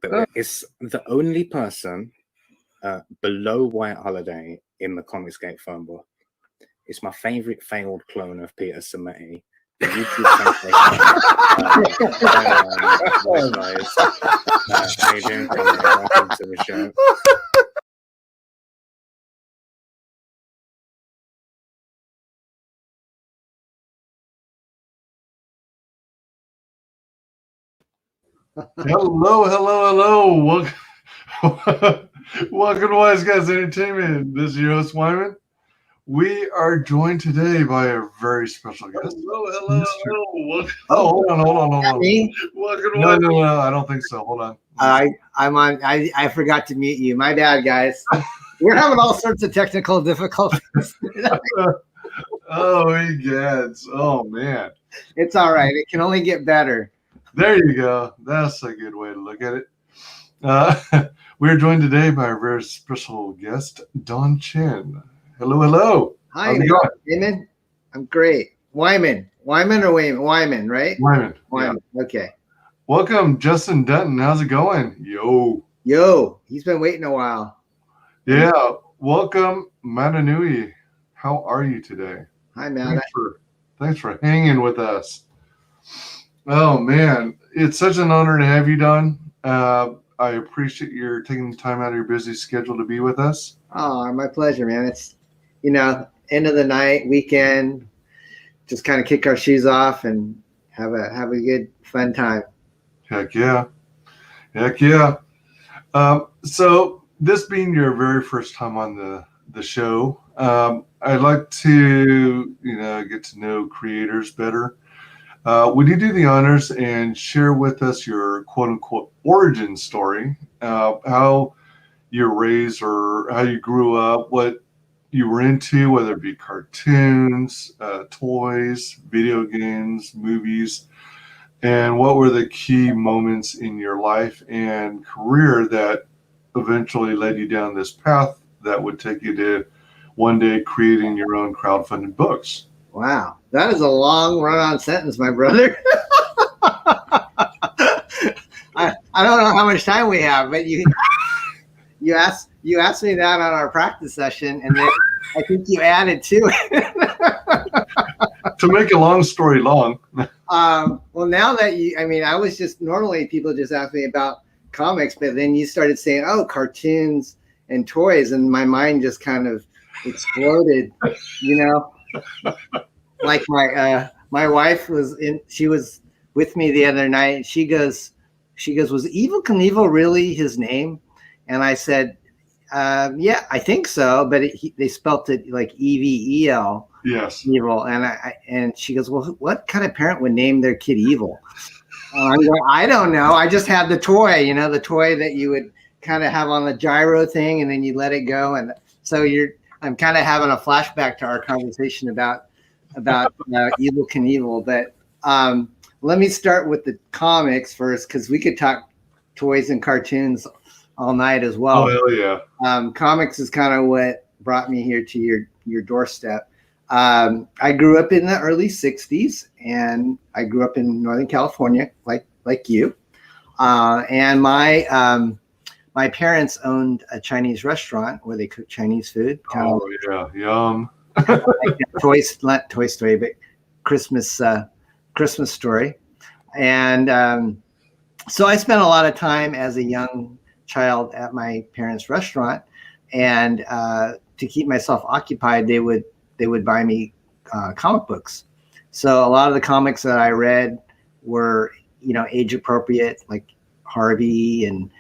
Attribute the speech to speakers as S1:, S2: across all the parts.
S1: but it's the only person below White Holiday in the Comicsgate phone book. It's my favorite failed clone of Peter Sameti. The YouTube guys. How you doing? Welcome to the show.
S2: Hello. Welcome to WyzGyz Entertainment. This is your host, Wyman. We are joined today by a very special guest. Hello. Hold on.
S3: Me?
S2: No, I don't think so. Hold on.
S3: I'm on. I forgot to mute you. My bad, guys. We're having all sorts of technical difficulties.
S2: WyzGyz. Oh, man.
S3: It's all right. It can only get better.
S2: There you go. That's a good way to look at it. We're joined today by our very special guest, Don Chen. Hello.
S3: Hi, how's it going? Wyman? I'm great. Wyman or Wyman? Wyman, right?
S2: Wyman.
S3: Yeah. Okay.
S2: Welcome, Justin Dutton. How's it going? Yo.
S3: He's been waiting a while.
S2: Yeah. Welcome, Matanui. How are you today?
S3: Hi, Matt.
S2: Thanks for hanging with us. Oh, man. It's such an honor to have you, Don. I appreciate your taking the time out of your busy schedule to be with us.
S3: Oh, my pleasure, man. It's, end of the night, weekend, just kind of kick our shoes off and have a good, fun time.
S2: Heck yeah. So this being your very first time on the show, I'd like to, get to know creators better. Would you do the honors and share with us your quote-unquote origin story, how you're raised or how you grew up, what you were into, whether it be cartoons, toys, video games, movies, and what were the key moments in your life and career that eventually led you down this path that would take you to one day creating your own crowdfunded books?
S3: Wow, that is a long run-on sentence, my brother. I don't know how much time we have, but you asked me that on our practice session, and then I think you added to it.
S2: To make a long story long.
S3: Well, now that I was just, normally people just ask me about comics, but then you started saying, oh, cartoons and toys, and my mind just kind of exploded, Like my wife she was with me the other night, and she goes, was Evel Knievel really his name? And I said, yeah, I think so, but they spelt it like Evel.
S2: Yes.
S3: Evil. And she goes, well, what kind of parent would name their kid Evil? I'm going, I don't know. I just had the toy, the toy that you would kind of have on the gyro thing, and then you let it go. And so I'm kind of having a flashback to our conversation about Evel Knievel. But let me start with the comics first, because we could talk toys and cartoons all night as well.
S2: Oh, hell yeah.
S3: Comics is kind of what brought me here to your doorstep. I grew up in the early 60s, and I grew up in Northern California, like you. And my parents owned a Chinese restaurant where they cooked Chinese food.
S2: Yeah, yum.
S3: Toy Story, but Christmas Story. And so I spent a lot of time as a young child at my parents' restaurant, and to keep myself occupied, they would buy me comic books. So a lot of the comics that I read were, age appropriate, like Harvey and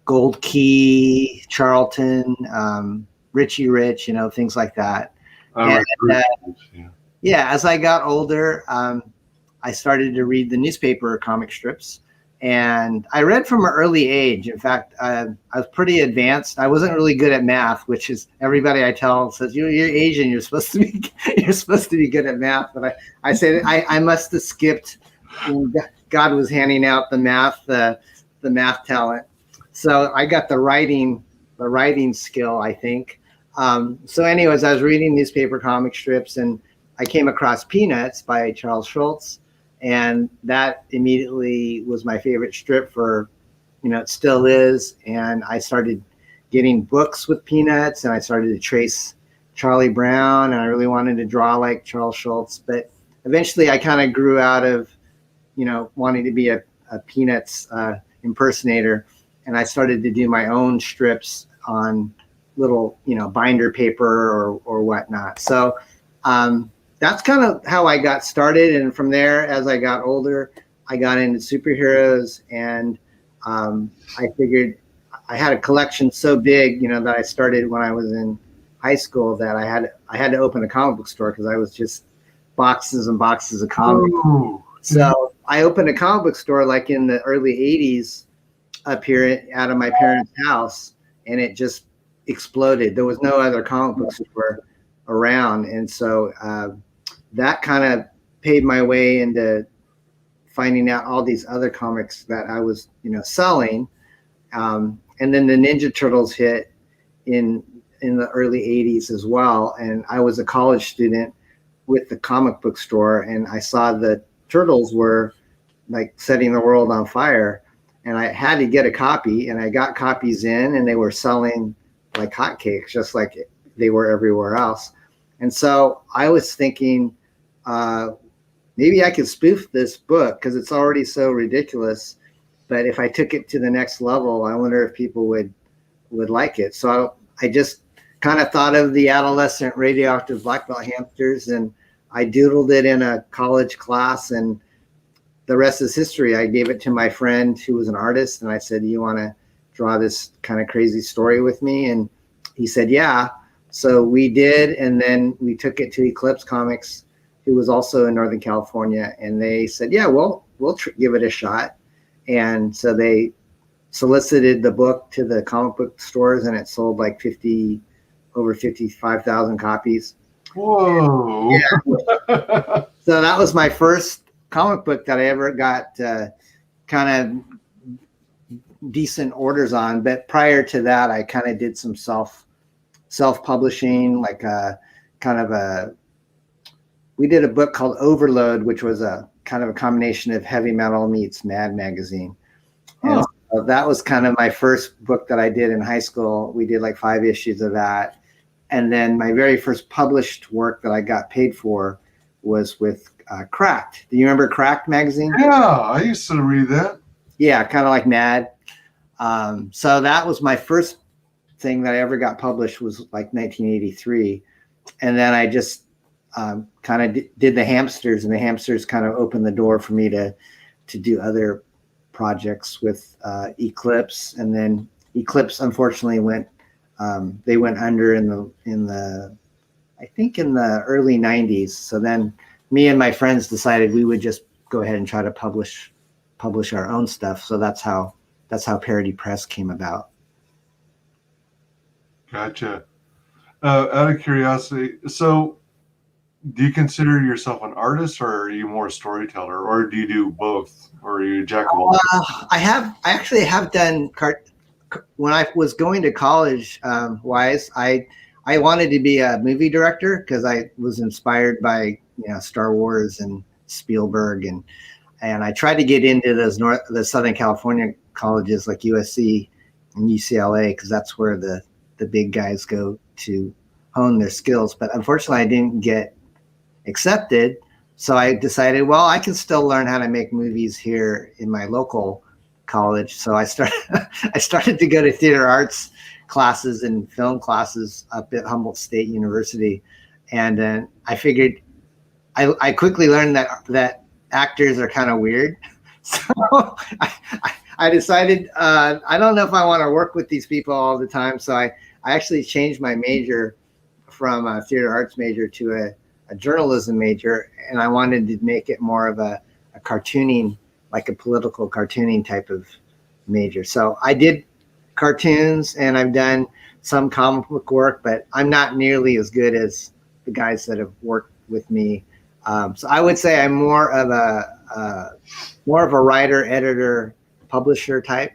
S3: Gold Key, Charlton, Richie Rich, things like that. As I got older, I started to read the newspaper comic strips, and I read from an early age. In fact, I was pretty advanced. I wasn't really good at math, which is everybody I tell says, you're Asian, you're supposed to be good at math. But I say that I must have skipped when God was handing out the math talent. So I got the writing skill, I think. So anyways, I was reading newspaper comic strips, and I came across Peanuts by Charles Schulz, and that immediately was my favorite strip for it still is. And I started getting books with Peanuts, and I started to trace Charlie Brown, and I really wanted to draw like Charles Schulz. But eventually I kind of grew out of, wanting to be a Peanuts impersonator. And I started to do my own strips on little, binder paper or whatnot. So that's kind of how I got started. And from there, as I got older, I got into superheroes, and I figured I had a collection so big, that I started when I was in high school that I had to open a comic book store because I was just boxes and boxes of comics.
S2: Ooh.
S3: So I opened a comic book store like in the early 80s up here out of my parents' house, and it just exploded. There was no other comic book store around. And so that kind of paved my way into finding out all these other comics that I was, selling. And then the Ninja Turtles hit in the early 80s as well. And I was a college student with the comic book store, and I saw the Turtles were like setting the world on fire, and I had to get a copy, and I got copies in, and they were selling like hotcakes, just like they were everywhere else. And so I was thinking, maybe I could spoof this book because it's already so ridiculous. But if I took it to the next level, I wonder if people would like it. So I just kind of thought of the adolescent radioactive black belt hamsters, and I doodled it in a college class, and the rest is history. I gave it to my friend who was an artist, and I said, "Do you want to draw this kind of crazy story with me?" And he said, "Yeah." So we did, and then we took it to Eclipse Comics, who was also in Northern California, and they said, "Yeah, we'll give it a shot." And so they solicited the book to the comic book stores, and it sold like over 55,000 copies.
S2: Whoa.
S3: Yeah. So that was my first comic book that I ever got kind of decent orders on. But prior to that, I kind of did some self-publishing, like we did a book called Overload, which was a kind of a combination of heavy metal meets Mad magazine. And so that was kind of my first book that I did in high school. We did like 5 issues of that. And then my very first published work that I got paid for was with Cracked. Do you remember Cracked magazine?
S2: Yeah, I used to read that.
S3: Yeah, kind of like Mad. So that was my first thing that I ever got published, was like 1983. And then I just kind of did the Hamsters, and the Hamsters kind of opened the door for me to do other projects with Eclipse. And then Eclipse unfortunately went under in the I think in the early 90s. So then me and my friends decided we would just go ahead and try to publish our own stuff. So that's how Parody Press came about.
S2: Gotcha. Out of curiosity, so do you consider yourself an artist, or are you more a storyteller, or do you do both, or are you a jack of all?
S3: I actually have done when I was going to college, Wise, I wanted to be a movie director because I was inspired by Star Wars and Spielberg, and I tried to get into the Southern California colleges like USC and UCLA because that's where the big guys go to hone their skills. But unfortunately, I didn't get accepted. So I decided, well, I can still learn how to make movies here in my local college. So I started to go to theater arts classes and film classes up at Humboldt State University. And then I figured I quickly learned that actors are kind of weird. So I decided I don't know if I want to work with these people all the time. So I actually changed my major from a theater arts major to a journalism major, and I wanted to make it more of a cartooning, like a political cartooning type of major. So I did cartoons, and I've done some comic book work, but I'm not nearly as good as the guys that have worked with me. So I would say I'm more of a writer, editor, publisher type,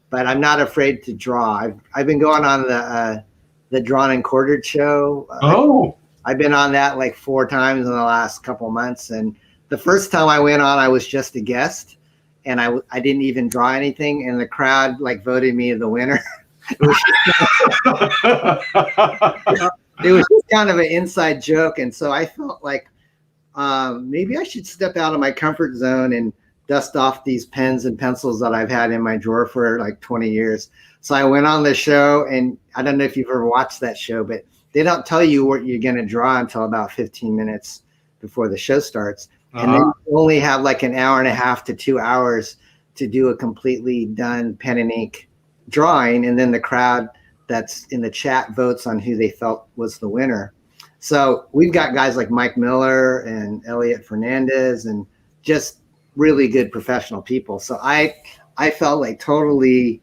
S3: but I'm not afraid to draw. I've been going on the Drawn and Quartered show. I've been on that like 4 times in the last couple months. And the first time I went on, I was just a guest. and I didn't even draw anything, and the crowd like voted me the winner. It was just kind of an inside joke, and so I felt like maybe I should step out of my comfort zone and dust off these pens and pencils that I've had in my drawer for like 20 years. So I went on the show, and I don't know if you've ever watched that show, but they don't tell you what you're going to draw until about 15 minutes before the show starts. And then you only have like an hour and a half to 2 hours to do a completely done pen and ink drawing. And then the crowd that's in the chat votes on who they felt was the winner. So we've got guys like Mike Miller and Elliot Fernandez and just really good professional people. So I felt like totally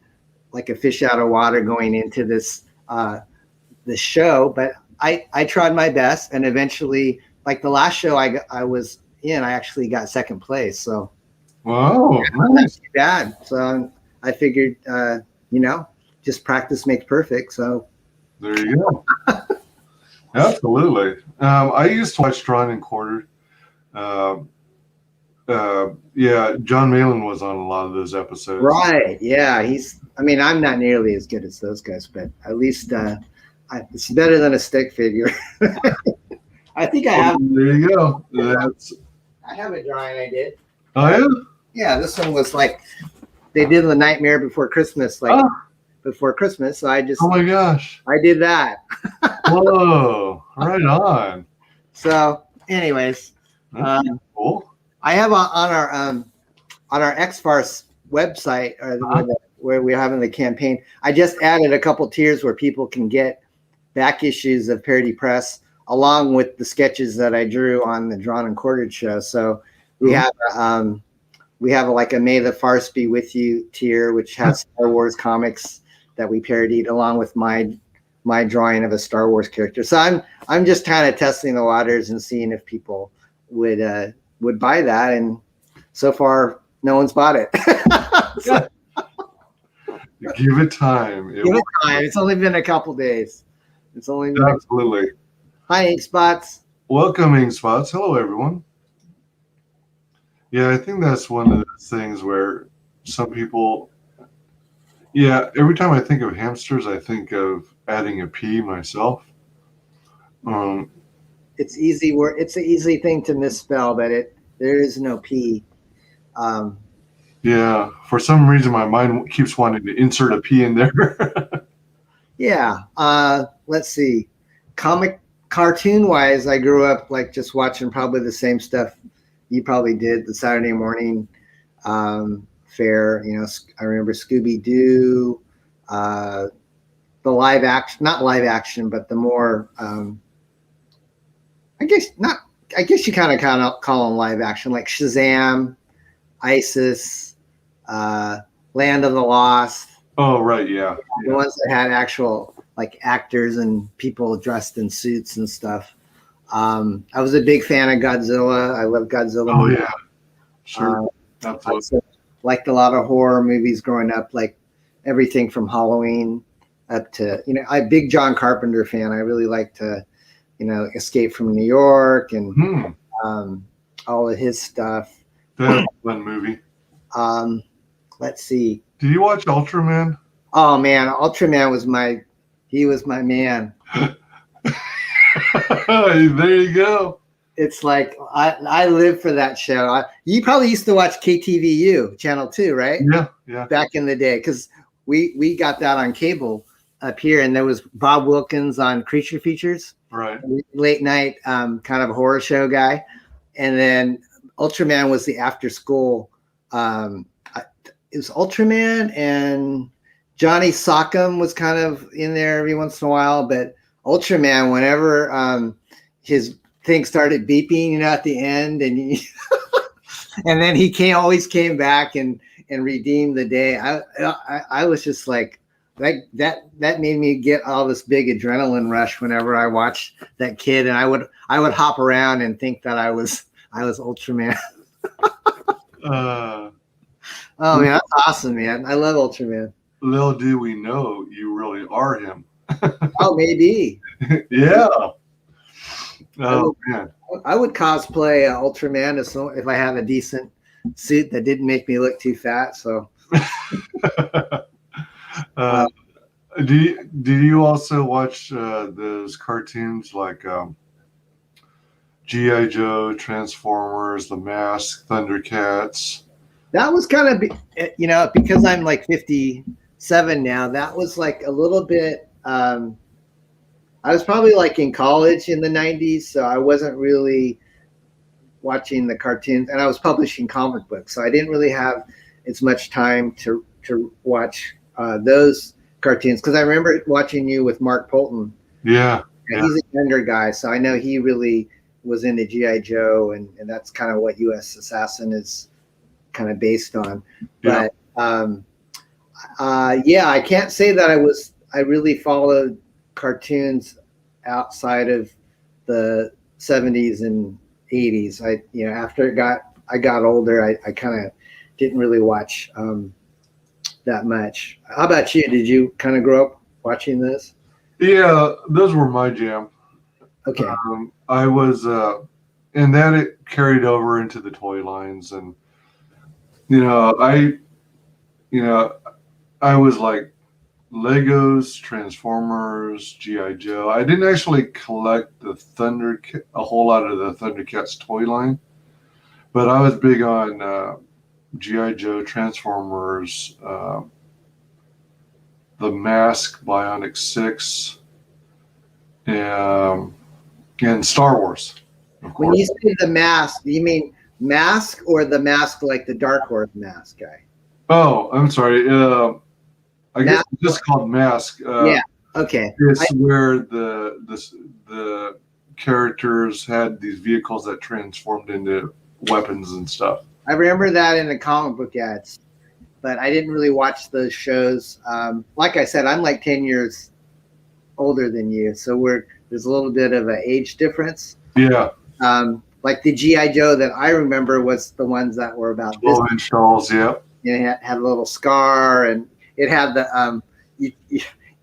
S3: like a fish out of water going into this show, but I tried my best, and eventually, like the last show I was in, I actually got second place. So
S2: wow,
S3: not too bad. So I figured, just practice makes perfect. So
S2: there you go. Absolutely. I used to watch Drawn and Quartered. Yeah, John Malin was on a lot of those episodes.
S3: Right. Yeah. I'm not nearly as good as those guys, but at least it's better than a stick figure. I think I have.
S2: There you go.
S3: I have a drawing I did.
S2: Oh, yeah?
S3: Yeah, this one was like, they did The Nightmare Before Christmas, before Christmas. So
S2: oh my gosh.
S3: I did that.
S2: Whoa, right on.
S3: So anyways,
S2: Cool.
S3: I have on our XFarce website where we're having the campaign, I just added a couple tiers where people can get back issues of Parody Press along with the sketches that I drew on the Drawn and Quartered show. So we have like a May the Farce Be With You tier, which has Star Wars comics that we parodied along with my drawing of a Star Wars character. So I'm just kind of testing the waters and seeing if people would buy that, and so far no one's bought it. So,
S2: give it time.
S3: give it time. It's only been a couple days. It's only been
S2: absolutely.
S3: Hi, Ink Spots.
S2: Welcome, Ink Spots. Hello, everyone. Yeah, I think that's one of the things where some people. Yeah, every time I think of hamsters, I think of adding a P myself.
S3: It's easy word. It's an easy thing to misspell, but there is no P.
S2: Yeah, for some reason my mind keeps wanting to insert a P in there.
S3: Yeah. Let's see. Cartoon wise, I grew up like just watching probably the same stuff you probably did. The Saturday morning fair. I remember Scooby Doo. The live action, not live action, but the more. I guess you kind of call them live action, like Shazam, ISIS, Land of the Lost.
S2: Oh, right, yeah.
S3: The ones that had actual like actors and people dressed in suits and stuff. I was a big fan of Godzilla. I love Godzilla.
S2: Oh,
S3: movies.
S2: yeah. Sure. Absolutely.
S3: I liked a lot of horror movies growing up, like everything from Halloween up to, I'm a big John Carpenter fan. I really like to, Escape from New York and all of his stuff.
S2: That's a fun movie.
S3: Let's see.
S2: Did you watch Ultraman?
S3: Oh man, Ultraman was my man.
S2: There you go.
S3: It's like I live for that show. You probably used to watch KTVU Channel 2, right?
S2: Yeah.
S3: Back in the day, because we got that on cable up here, and there was Bob Wilkins on Creature Features.
S2: Right.
S3: Late night kind of horror show guy. And then Ultraman was the after school. It was Ultraman, and Johnny Sock'em was kind of in there every once in a while. But Ultraman, whenever his thing started beeping, at the end, and and then he always came back and redeemed the day. I was just like, that made me get all this big adrenaline rush whenever I watched that kid, and I would hop around and think that I was Ultraman. Oh man, that's awesome, man! I love Ultraman.
S2: Little do we know, you really are him.
S3: Oh, maybe.
S2: Yeah. Oh man,
S3: I would cosplay Ultraman if I have a decent suit that didn't make me look too fat. So,
S2: do you also watch those cartoons like G.I. Joe, Transformers, The Mask, Thundercats?
S3: that was kind of, because I'm like 57 now, that was like a little bit, I was probably like in college in the 90s, so I wasn't really watching the cartoons, and I was publishing comic books, so I didn't really have as much time to watch those cartoons, because I remember watching you with Mark Polton.
S2: Yeah.
S3: He's a younger guy, so I know he really was into G.I. Joe, and that's kind of what U.S. Assassin is kind of based on.
S2: Yeah.
S3: But I can't say that I really followed cartoons outside of the 70s and 80s. After I got older, I kind of didn't really watch that much. How about you? Did you kind of grow up watching this?
S2: Yeah, those were my jam.
S3: Okay.
S2: I was, and then it carried over into the toy lines, and I was like Legos, Transformers, G.I. Joe. I didn't actually collect a whole lot of the Thundercats toy line, but I was big on G.I. Joe, Transformers, The Mask, Bionic 6, and Star Wars.
S3: When you say The Mask, do you mean Mask or the Mask like the Dark Horse Mask guy?
S2: Oh, I'm sorry. I guess it's just called Mask.
S3: Yeah. Okay.
S2: It's where the characters had these vehicles that transformed into weapons and stuff.
S3: I remember that in the comic book ads, but I didn't really watch those shows. Like I said, I'm like 10 years older than you, so there's a little bit of an age difference.
S2: Yeah.
S3: Like the G.I. Joe that I remember was the ones that were about
S2: 12-inch dolls. Yeah.
S3: It had a little scar, and it had the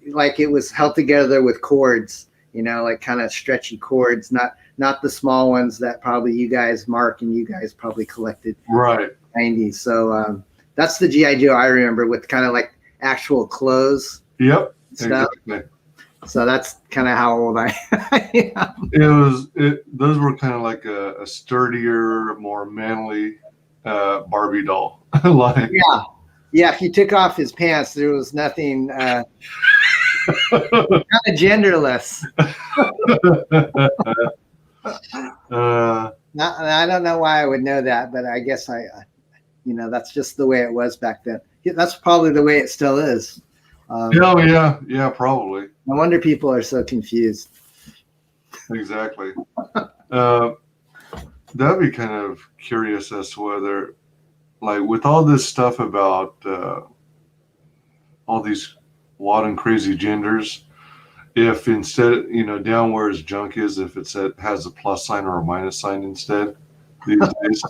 S3: like it was held together with cords, like kind of stretchy cords, not the small ones that probably you guys, Mark, and you guys probably collected.
S2: Right.
S3: 90s. So that's the G.I. Joe I remember, with kind of like actual clothes.
S2: Yep.
S3: Stuff.
S2: Exactly.
S3: So that's kind of how old I am.
S2: Those were kind of like a sturdier, more manly Barbie doll. Like,
S3: yeah. If you took off his pants, there was nothing kind of genderless. I don't know why I would know that, but I guess that's just the way it was back then. That's probably the way it still is.
S2: Yeah, probably.
S3: No wonder people are so confused.
S2: Exactly. That'd be kind of curious as to whether, like, with all this stuff about all these wild and crazy genders, if instead, down where his junk is, if it has a plus sign or a minus sign instead these days.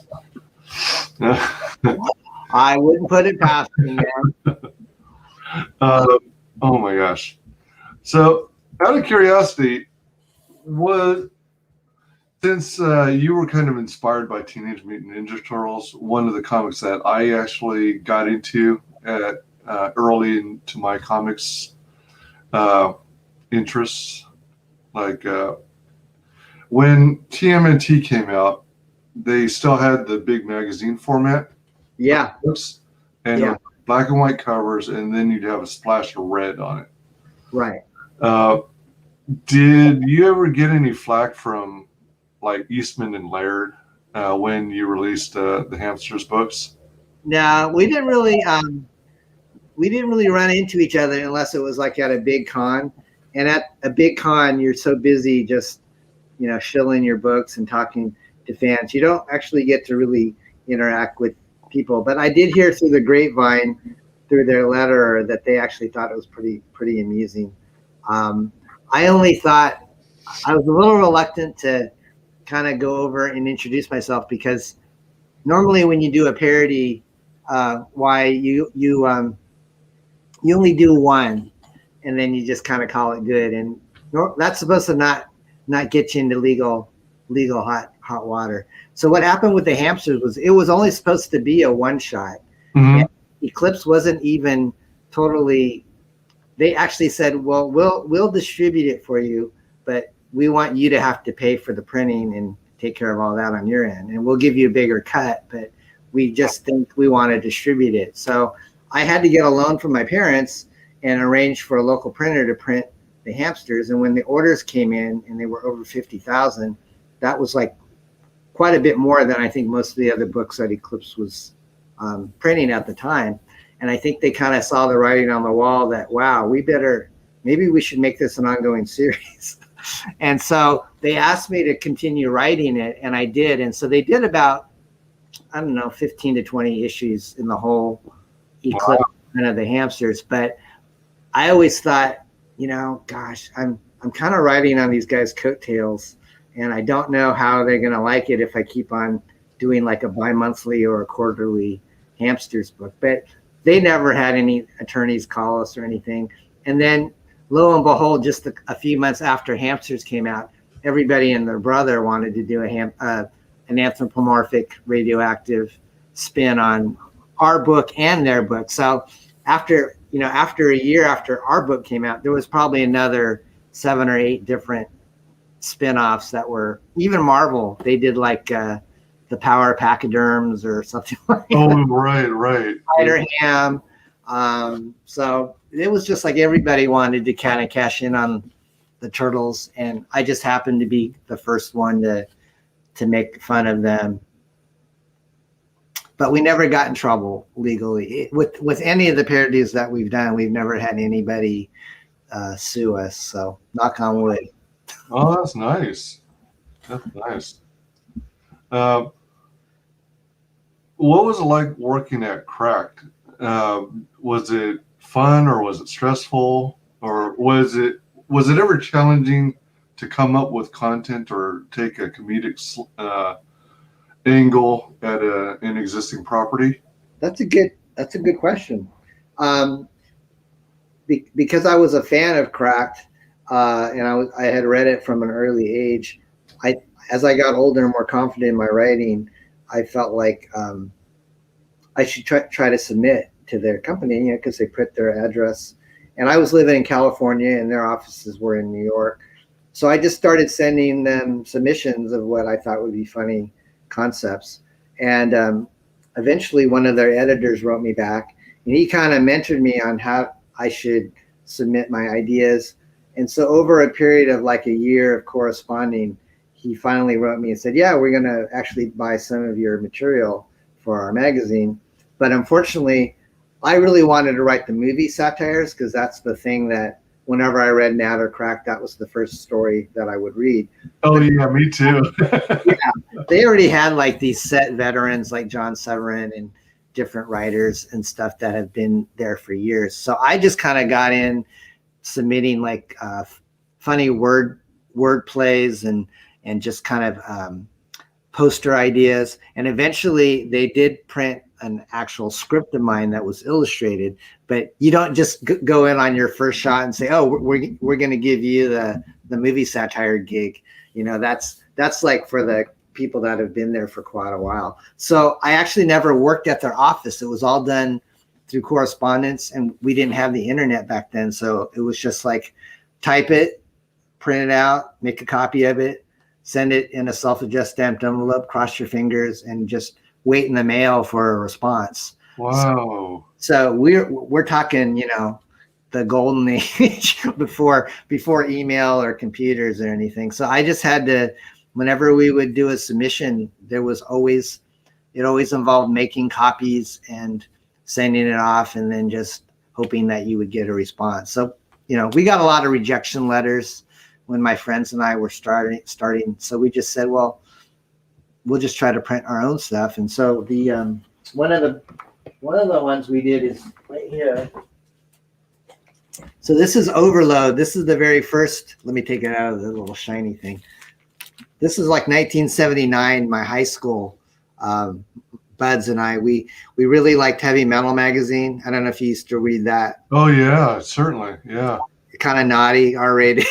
S3: I wouldn't put it past me, man.
S2: Oh my gosh. So, out of curiosity, since you were kind of inspired by Teenage Mutant Ninja Turtles, one of the comics that I actually got into early into my comics interests, like when TMNT came out, they still had the big magazine format.
S3: Yeah.
S2: Books, and black and white covers, and then you'd have a splash of red on it.
S3: Right.
S2: Did you ever get any flack from like Eastman and Laird when you released the Hamsters books?
S3: No, we didn't really run into each other unless it was like at a big con. And at a big con, you're so busy just shilling your books and talking to fans. You don't actually get to really interact with people. But I did hear through the grapevine, through their letter, that they actually thought it was pretty amusing. I only thought I was a little reluctant to kind of go over and introduce myself, because normally when you do a parody, you only do one, and then you just kind of call it good, and that's supposed to not get you into legal legal hot water. So what happened with the Hamsters was it was only supposed to be a one shot.
S2: Mm-hmm.
S3: And Eclipse wasn't even totally. They actually said, well, we'll distribute it for you, but we want you to have to pay for the printing and take care of all that on your end, and we'll give you a bigger cut, but we just think we want to distribute it. So I had to get a loan from my parents and arrange for a local printer to print the Hamsters. And when the orders came in and they were over 50,000, that was like quite a bit more than I think most of the other books that Eclipse was printing at the time. And I think they kind of saw the writing on the wall that, wow, maybe we should make this an ongoing series. And so they asked me to continue writing it, and I did. And so they did about, I don't know, 15 to 20 issues in the whole Eclipse of the Hamsters. But I always thought, gosh, I'm kind of riding on these guys' coattails, and I don't know how they're going to like it if I keep on doing like a bi-monthly or a quarterly Hamsters book. But they never had any attorneys call us or anything. And then lo and behold, just a few months after Hamsters came out, everybody and their brother wanted to do an anthropomorphic radioactive spin on our book and their book. So after a year after our book came out, there was probably another 7 or 8 different spin-offs that were, even Marvel, they did like the Power Pachyderms or something like that.
S2: Oh, right.
S3: Spider Ham. So it was just like everybody wanted to kind of cash in on the turtles, and I just happened to be the first one to make fun of them. But we never got in trouble legally with any of the parodies that we've done. We've never had anybody sue us. So knock on wood.
S2: Oh, that's nice. That's nice. What was it like working at Cracked? Was it fun, or was it stressful, or was it ever challenging to come up with content or take a comedic angle at an existing property?
S3: That's a good question. Because I was a fan of Cracked, and I had read it from an early age. As I got older and more confident in my writing, I felt like I should try to submit to their company, because they put their address. And I was living in California, and their offices were in New York. So I just started sending them submissions of what I thought would be funny concepts. And eventually, one of their editors wrote me back, and he kind of mentored me on how I should submit my ideas. And so over a period of like a year of corresponding, he finally wrote me and said, yeah, we're going to actually buy some of your material for our magazine. But unfortunately, I really wanted to write the movie satires, because that's the thing that whenever I read Nat or Crack, that was the first story that I would read.
S2: Oh, yeah, me too.
S3: Yeah, they already had like these set veterans like John Severin and different writers and stuff that have been there for years. So I just kind of got in submitting like funny word plays and just kind of poster ideas. And eventually they did print an actual script of mine that was illustrated, but you don't just go in on your first shot and say, oh, we're going to give you the movie satire gig. That's like for the people that have been there for quite a while. So I actually never worked at their office. It was all done through correspondence, and we didn't have the internet back then. So it was just like type it, print it out, make a copy of it, send it in a self-addressed stamped envelope, cross your fingers, and just wait in the mail for a response.
S2: Wow.
S3: So we're talking, the golden age before email or computers or anything. So I just had to, whenever we would do a submission, it always involved making copies and sending it off, and then just hoping that you would get a response. So, we got a lot of rejection letters when my friends and I were starting. So we just said, well, we'll just try to print our own stuff. And so the one of the ones we did is right here. So this is Overload. This is the very first. Let me take it out of the little shiny thing. This is like 1979. My high school buds and I, we really liked Heavy Metal magazine. I don't know if you used to read that.
S2: Oh yeah, certainly. Yeah.
S3: kind of naughty, R-rated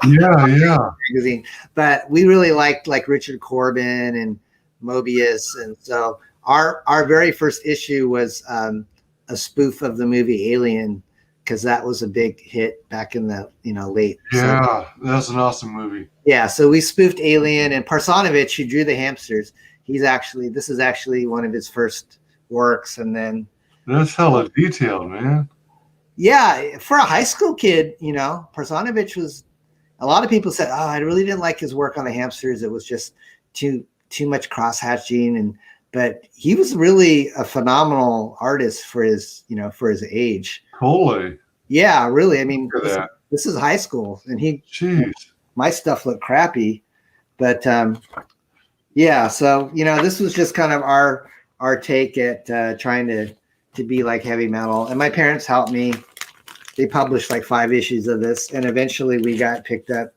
S2: Yeah.
S3: magazine. But we really liked like Richard Corbin and Mobius, and so our very first issue was a spoof of the movie Alien, because that was a big hit back in the late.
S2: Yeah, that's an awesome movie.
S3: Yeah, so we spoofed Alien, and Parsanovich, who drew the Hamsters, this is actually one of his first works, and then
S2: that's hella detailed, man.
S3: Yeah, for a high school kid, Parsanovich was. A lot of people said, "Oh, I really didn't like his work on the Hamsters. It was just too much cross hatching." But he was really a phenomenal artist for his age.
S2: Totally.
S3: Yeah, really. I mean,
S2: this
S3: is high school, and
S2: Jeez.
S3: My stuff looked crappy, but yeah. So this was just kind of our take at trying to be like heavy metal. And my parents helped me. They published like 5 issues of this, and eventually we got picked up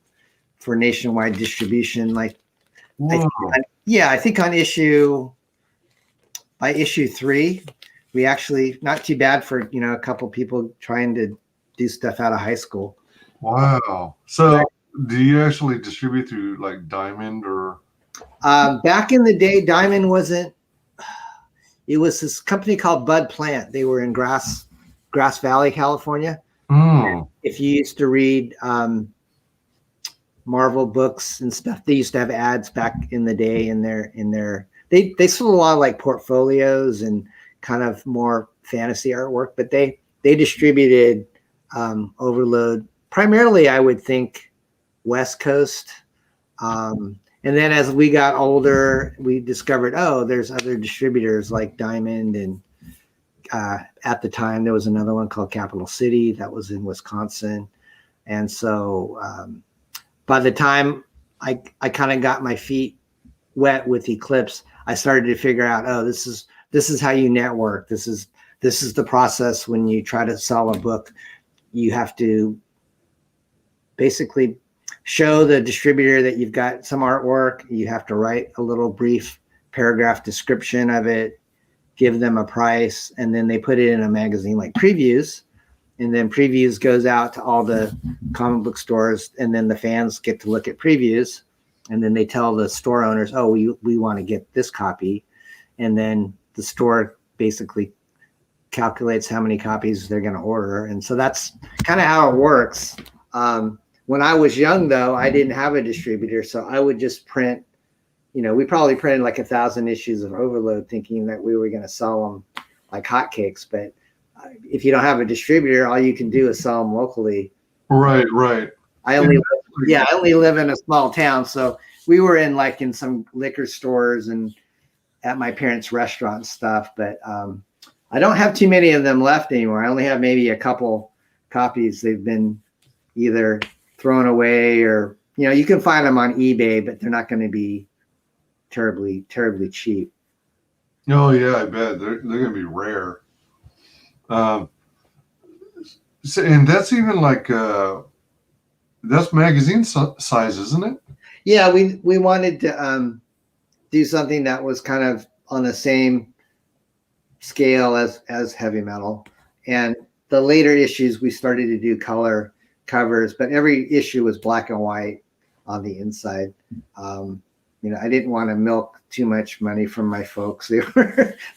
S3: for nationwide distribution. Like, I think by issue 3, we actually, not too bad for a couple people trying to do stuff out of high school.
S2: Wow. So do you actually distribute through like Diamond or?
S3: Back in the day, Diamond wasn't. It was this company called Bud Plant. They were in Grass Valley, California. If you used to read Marvel books and stuff, they used to have ads back in the day in their they sold a lot of like portfolios and kind of more fantasy artwork, but they distributed Overload primarily, I would think, West Coast. And then as we got older, we discovered, there's other distributors like Diamond, and at the time there was another one called Capital City that was in Wisconsin. And so by the time I kind of got my feet wet with Eclipse, I started to figure out, this is how you network. This is the process when you try to sell a book. You have to basically show the distributor that you've got some artwork. You have to write a little brief paragraph description of it, give them a price, and then they put it in a magazine like Previews. And then Previews goes out to all the comic book stores, and then the fans get to look at Previews. And then they tell the store owners, we want to get this copy. And then the store basically calculates how many copies they're going to order. And so that's kind of how it works. When I was young, though, I didn't have a distributor, so I would just print. We probably printed like 1,000 issues of Overload, thinking that we were going to sell them like hotcakes. But if you don't have a distributor, all you can do is sell them locally.
S2: Right.
S3: I only live in a small town, so we were in some liquor stores and at my parents' restaurant and stuff. But I don't have too many of them left anymore. I only have maybe a couple copies. They've been either thrown away or you can find them on eBay, but they're not going to be terribly cheap.
S2: Oh yeah, I bet they're going to be rare. And that's even like that's magazine size, isn't it?
S3: Yeah, we wanted to do something that was kind of on the same scale as heavy metal. And the later issues we started to do color covers, but every issue was black and white on the inside. I didn't want to milk too much money from my folks.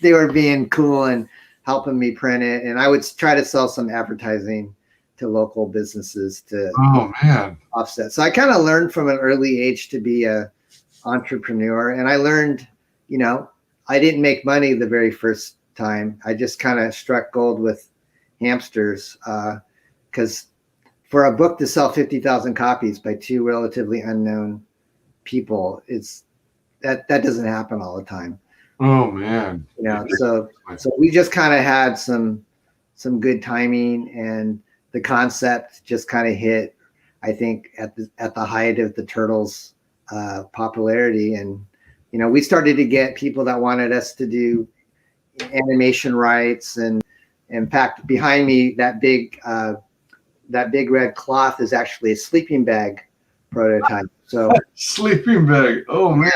S3: They were being cool and helping me print it, and I would try to sell some advertising to local businesses to offset. So I kind of learned from an early age to be a entrepreneur, and I learned, I didn't make money the very first time. I just kind of struck gold with Hamsters, because for a book to sell 50,000 copies by 2 relatively unknown people, that doesn't happen all the time.
S2: Oh man.
S3: So we just kind of had some good timing, and the concept just kind of hit, I think, at the height of the Turtles popularity. And we started to get people that wanted us to do animation rights, and in fact, behind me, that big red cloth is actually a sleeping bag prototype. So
S2: sleeping bag. Oh man.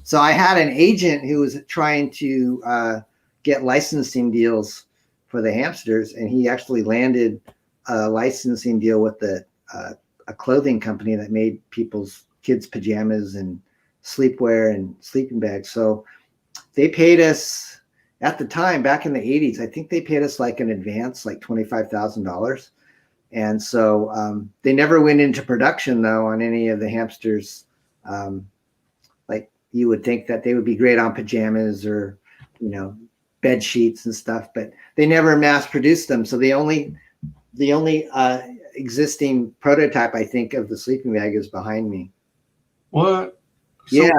S3: So I had an agent who was trying to get licensing deals for the Hamsters, and he actually landed a licensing deal with a clothing company that made kids' pajamas and sleepwear and sleeping bags. So they paid us at the time, back in the 80s, I think they paid us like an advance, like $25,000. And so they never went into production though on any of the Hamsters. Like you would think that they would be great on pajamas or, bed sheets and stuff, but they never mass produced them. So the only existing prototype, I think, of the sleeping bag is behind me.
S2: What? So
S3: yeah.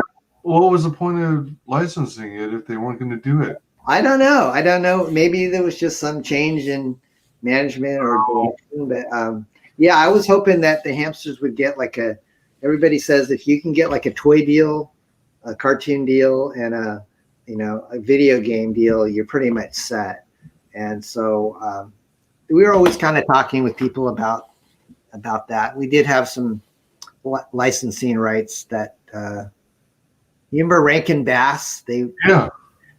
S2: What was the point of licensing it if they weren't going to do it?
S3: I don't know. Maybe there was just some change in management or direction, but yeah, I was hoping that the Hamsters would get like everybody says if you can get like a toy deal, a cartoon deal, and a video game deal, you're pretty much set. And so we were always kind of talking with people about that. We did have some licensing rights that you remember Rankin Bass?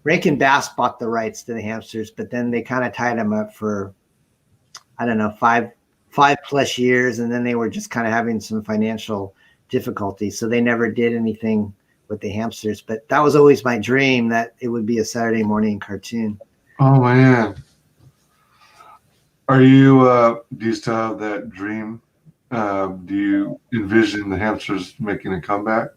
S3: Rankin Bass bought the rights to the Hamsters, but then they kind of tied them up for, I don't know, five plus years, and then they were just kind of having some financial difficulty, so they never did anything with the Hamsters. But that was always my dream, that it would be a Saturday morning cartoon.
S2: Oh man, are you? Do you still have that dream? Do you envision the Hamsters making a comeback?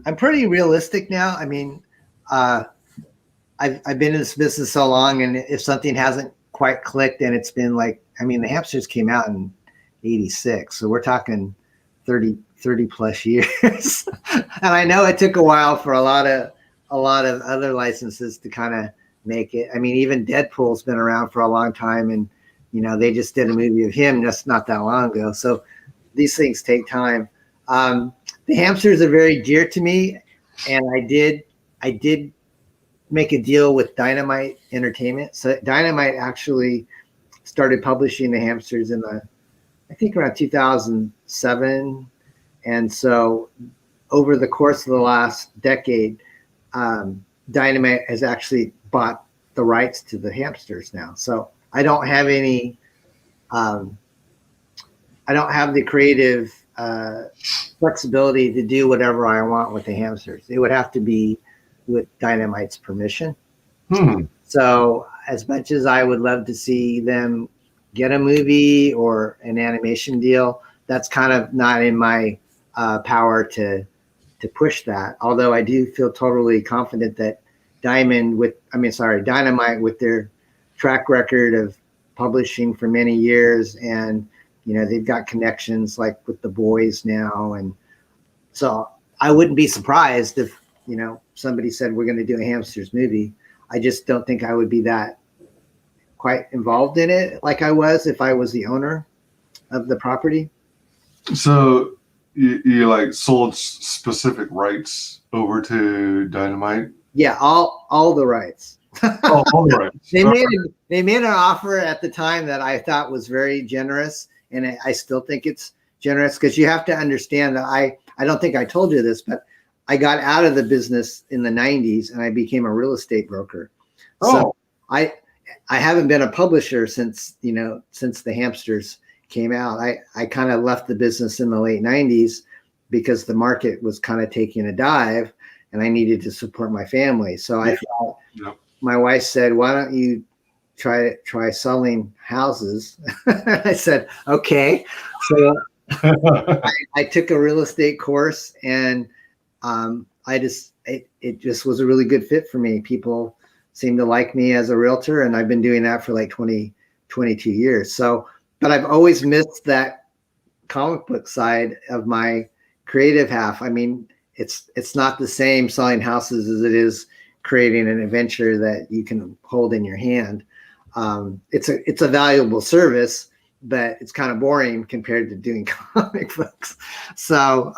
S3: I'm pretty realistic now. I mean, I've been in this business so long, and if something hasn't quite clicked, and it's been like, I mean, the Hamsters came out in '86, so we're talking 30 plus years. And I know it took a while for a lot of other licenses to kind of make it. I mean, even Deadpool's been around for a long time, and they just did a movie of him just not that long ago. So these things take time. The Hamsters are very dear to me, and I did make a deal with Dynamite Entertainment. So Dynamite actually started publishing the Hamsters I think around 2007. And so over the course of the last decade, Dynamite has actually bought the rights to the Hamsters now. So I don't have any, I don't have the creative flexibility to do whatever I want with the Hamsters. It would have to be with Dynamite's permission. So as much as I would love to see them get a movie or an animation deal, that's kind of not in my power to push that. Although I do feel totally confident that Dynamite, with their track record of publishing for many years, and they've got connections like with the boys now, and so I wouldn't be surprised if somebody said we're going to do a Hamsters movie. I just don't think I would be that quite involved in it like I was if I was the owner of the property. So
S2: you like sold specific rights over to Dynamite?
S3: Yeah, all the rights.
S2: All the rights.
S3: They made an offer at the time that I thought was very generous, and I still think it's generous, because you have to understand that I don't think I told you this, but I got out of the business in the 90s and I became a real estate broker. So I haven't been a publisher since the Hamsters came out. I kind of left the business in the late 90s because the market was kind of taking a dive and I needed to support my family. So I thought, my wife said, why don't you try selling houses? I said, okay. So I took a real estate course, and it just was a really good fit for me. People seem to like me as a realtor, and I've been doing that for like 22 years. So, but I've always missed that comic book side of my creative half. I mean, it's not the same selling houses as it is creating an adventure that you can hold in your hand. It's a valuable service, but it's kind of boring compared to doing comic books. So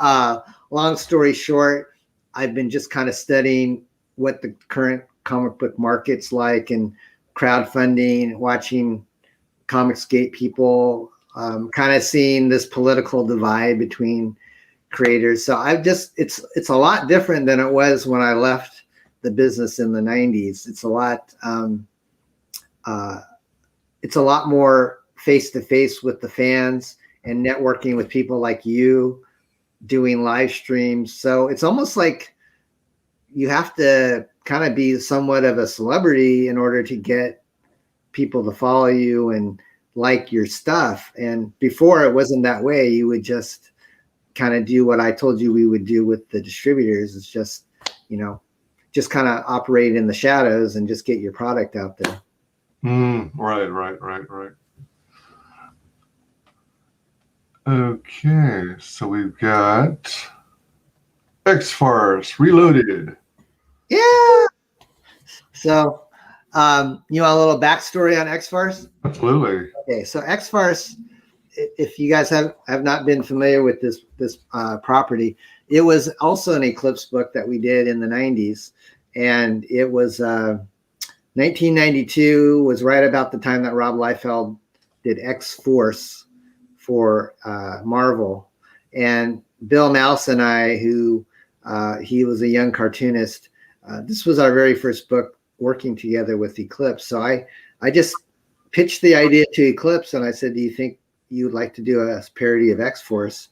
S3: long story short, I've been just kind of studying what the current comic book market's like, and crowdfunding, watching Comicsgate people, kind of seeing this political divide between creators. So it's a lot different than it was when I left the business in the 90s. It's a lot it's a lot more face to face with the fans and networking with people like you, doing live streams. So it's almost like you have to kind of be somewhat of a celebrity in order to get people to follow you and like your stuff. And before it wasn't that way. You would just kind of do what I told you we would do with the distributors. It's just, you know, just kind of operate in the shadows and just get your product out there.
S2: Right. Okay, so we've got X-Farce Reloaded.
S3: Yeah. So, you want a little backstory on X-Farce?
S2: Absolutely.
S3: Okay, so X-Farce, if you guys have not been familiar with this property, it was also an Eclipse book that we did in the 90s. And it was 1992 was right about the time that Rob Liefeld did X-Force for Marvel. And Bill Mouse and I, who he was a young cartoonist, this was our very first book working together with Eclipse. So I just pitched the idea to Eclipse and I said, do you think you would like to do a parody of X-Force?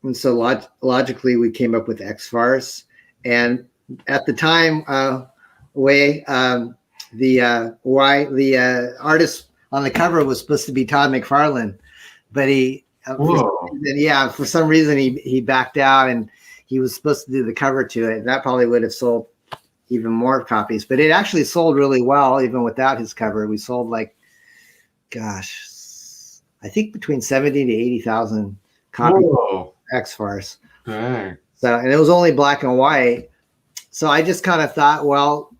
S3: And so logically we came up with X-Farce. And at the time, the artist on the cover was supposed to be Todd McFarlane, but for some reason he backed out and he was supposed to do the cover to it. That probably would have sold even more copies, but it actually sold really well even without his cover. We sold like, gosh, I think between 70 to 80,000 copies of X-Farce.
S2: Dang.
S3: So, and it was only black and white. So I just kind of thought, well,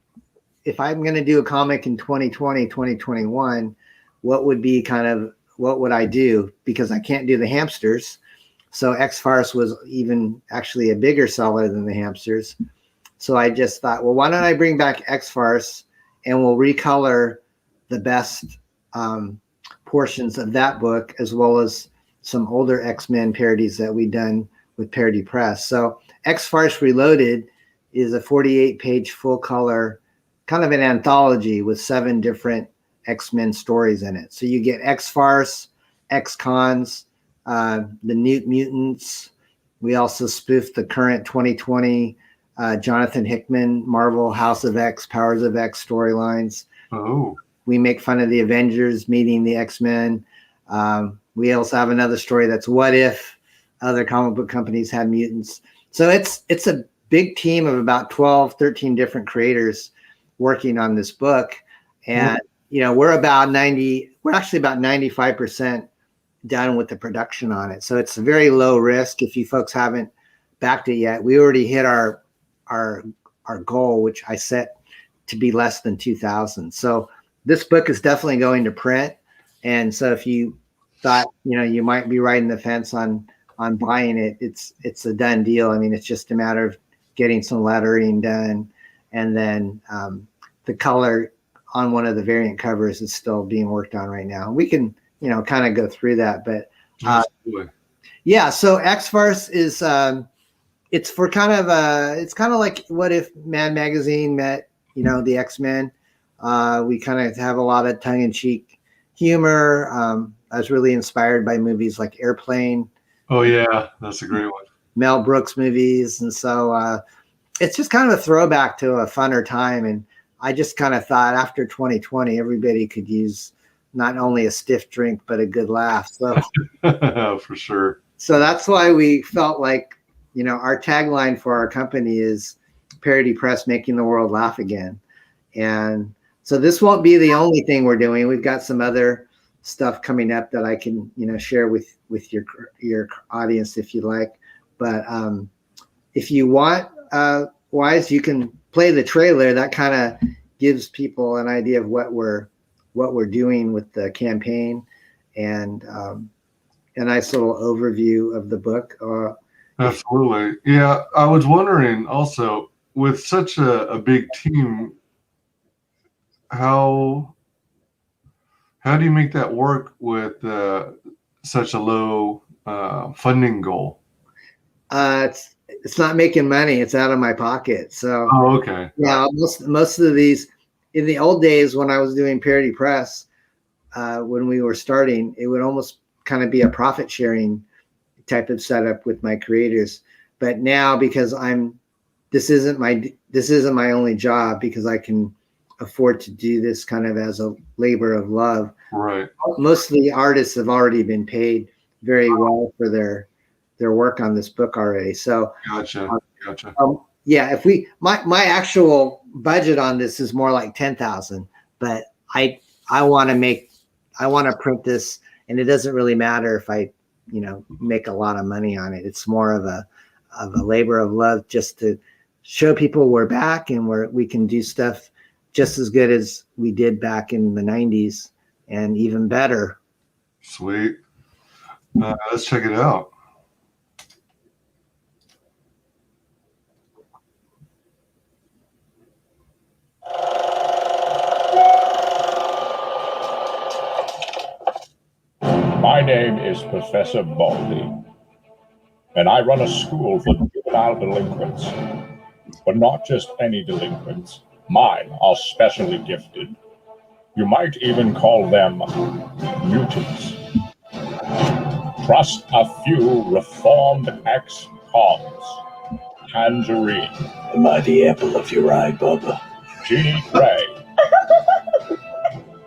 S3: if I'm going to do a comic in 2020, 2021, what would I do? Because I can't do the Hamsters. So X-Farce was even actually a bigger seller than the Hamsters. So I just thought, well, why don't I bring back X-Farce and we'll recolor the best portions of that book, as well as some older X-Men parodies that we've done with Parody Press. So XFarce Reloaded is a 48-page full color, kind of an anthology with 7 different X-Men stories in it. So you get X-Farce, X-Cons, the Newt Mutants. We also spoofed the current 2020 Jonathan Hickman Marvel House of X, Powers of X storylines.
S2: Oh.
S3: We make fun of the Avengers meeting the X-Men. We also have another story that's what if other comic book companies had mutants. So it's a big team of about 12, 13 different creators working on this book. And, you know, we're actually about 95% done with the production on it. So it's very low risk. If you folks haven't backed it yet, we already hit our goal, which I set to be less than 2,000. So this book is definitely going to print. And so if you thought, you know, you might be riding the fence on buying it, it's a done deal. I mean, it's just a matter of getting some lettering done. And then the color on one of the variant covers is still being worked on right now. We can, you know, kind of go through that, but yeah. So X-Farce is, it's for kind of it's kind of like what if Mad Magazine met, you know, the X-Men. We kind of have a lot of tongue-in-cheek humor. I was really inspired by movies like Airplane.
S2: Oh yeah, that's a great one.
S3: Mel Brooks movies. And so it's just kind of a throwback to a funner time. And I just kind of thought after 2020, everybody could use not only a stiff drink, but a good laugh. So
S2: for sure.
S3: So that's why we felt like, you know, our tagline for our company is Parody Press, making the world laugh again. And so this won't be the only thing we're doing. We've got some other stuff coming up that I can, you know, share with your audience if you like. But if you want, Wyz, you can play the trailer. That kind of gives people an idea of what we're doing with the campaign, and a nice little overview of the book.
S2: Absolutely. Yeah, I was wondering also, with such a big team, how do you make that work with such a low funding goal?
S3: It's not making money. It's out of my pocket. So
S2: okay.
S3: yeah, most of these, in the old days when I was doing Parody Press, when we were starting, it would almost kind of be a profit sharing type of setup with my creators. But now, because this isn't my only job, because I can afford to do this kind of as a labor of love.
S2: Right.
S3: Most of the artists have already been paid very well for their work on this book already. So
S2: Gotcha.
S3: Yeah, if my actual budget on this is more like 10,000, but I want to print this, and it doesn't really matter if I, make a lot of money on it. It's more of a labor of love, just to show people we're back and we can do stuff just as good as we did back in the 90s and even better.
S2: Sweet. Let's check it out.
S4: My name is Professor Baldy, and I run a school for juvenile delinquents. But not just any delinquents. Mine are specially gifted. You might even call them mutants. Trust a few reformed ex-cons. Tangerine.
S5: Am I the apple of your eye, Bubba?
S4: Jeannie Gray.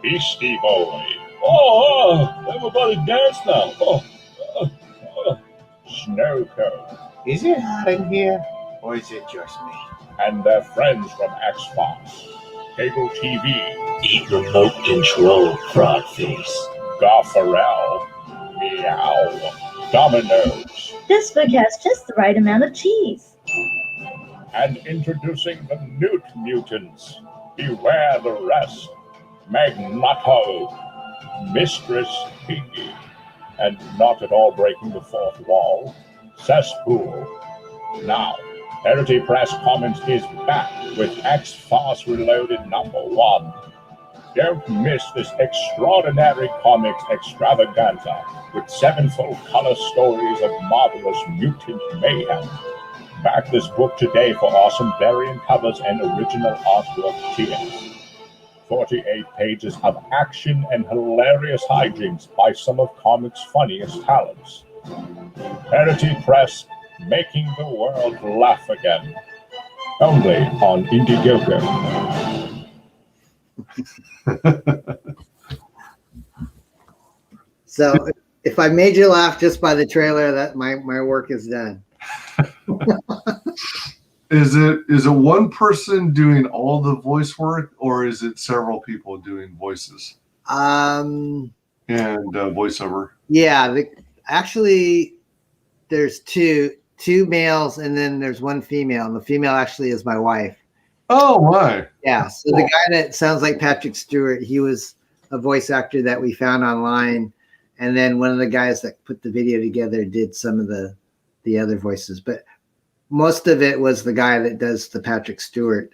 S4: Beastie Boy. Oh, everybody dance now. Snow Cone.
S6: Is it hot in here, or is it just me?
S4: And their friends from X-Farce. Cable TV.
S5: Eat remote control, frog face.
S4: Garfarel. Meow. Dominoes.
S7: This book has just the right amount of cheese.
S4: And introducing the Newt Mutants. Beware the rest. Magneto. Mistress Piggy. And not at all breaking the fourth wall. Cesspool. Now, Parody Press Comics is back with XFarce Reloaded #1. Don't miss this extraordinary comics extravaganza with 7 full color stories of marvelous mutant mayhem. Back this book today for awesome variant covers and original artwork tiers. 48 pages of action and hilarious hijinks by some of comics' funniest talents. Parody Press, making the world laugh again. Only on Indiegogo.
S3: So if I made you laugh just by the trailer, that my work is done.
S2: Is it one person doing all the voice work, or is it several people doing voices and voiceover?
S3: Yeah, actually, there's two males, and then there's one female, and the female actually is my wife.
S2: Oh my!
S3: Yeah, so the guy that sounds like Patrick Stewart, he was a voice actor that we found online, and then one of the guys that put the video together did some of the other voices, but most of it was the guy that does the Patrick Stewart.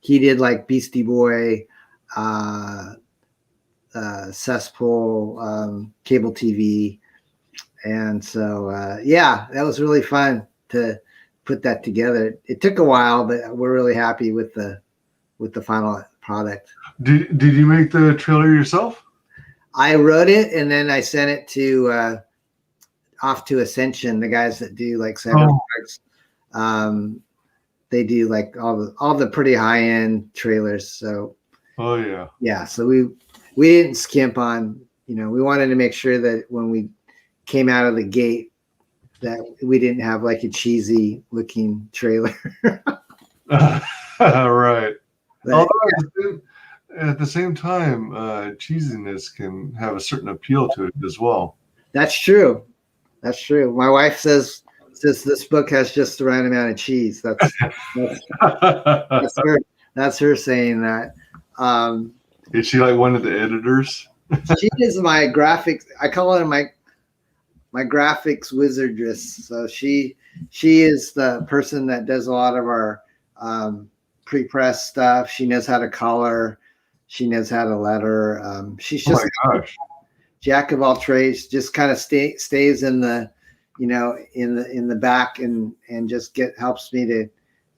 S3: He did like Beastie Boy, Cesspool, cable TV. And so, yeah, that was really fun to put that together. It took a while, but we're really happy with the final product.
S2: Did you make the trailer yourself?
S3: I wrote it, and then I sent it to off to Ascension, the guys that do like cyber. They do like all the pretty high end trailers. So yeah. So we didn't skimp on, we wanted to make sure that when we came out of the gate that we didn't have like a cheesy looking trailer.
S2: Right.
S3: But,
S2: although at the same time, cheesiness can have a certain appeal to it as well.
S3: That's true. My wife says this book has just the right amount of cheese. That's her saying that.
S2: Is she like one of the editors?
S3: She is my graphics. I call her my graphics wizardress. So she is the person that does a lot of our pre-press stuff. She knows how to color. She knows how to letter. She's just jack of all trades. Just kind of stays in the in the back and just helps me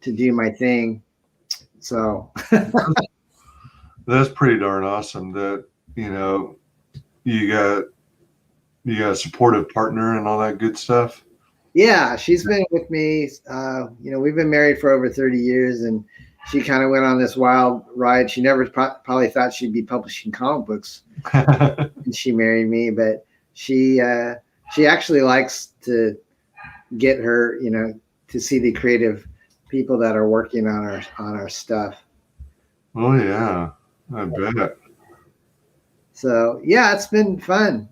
S3: to do my thing. So
S2: That's pretty darn awesome that, you got a supportive partner and all that good stuff.
S3: Yeah, she's been with me. We've been married for over 30 years, and she kind of went on this wild ride. She never probably thought she'd be publishing comic books when she married me, but she actually likes to get her, to see the creative people that are working on our stuff.
S2: Oh yeah, I bet.
S3: So yeah, it's been fun.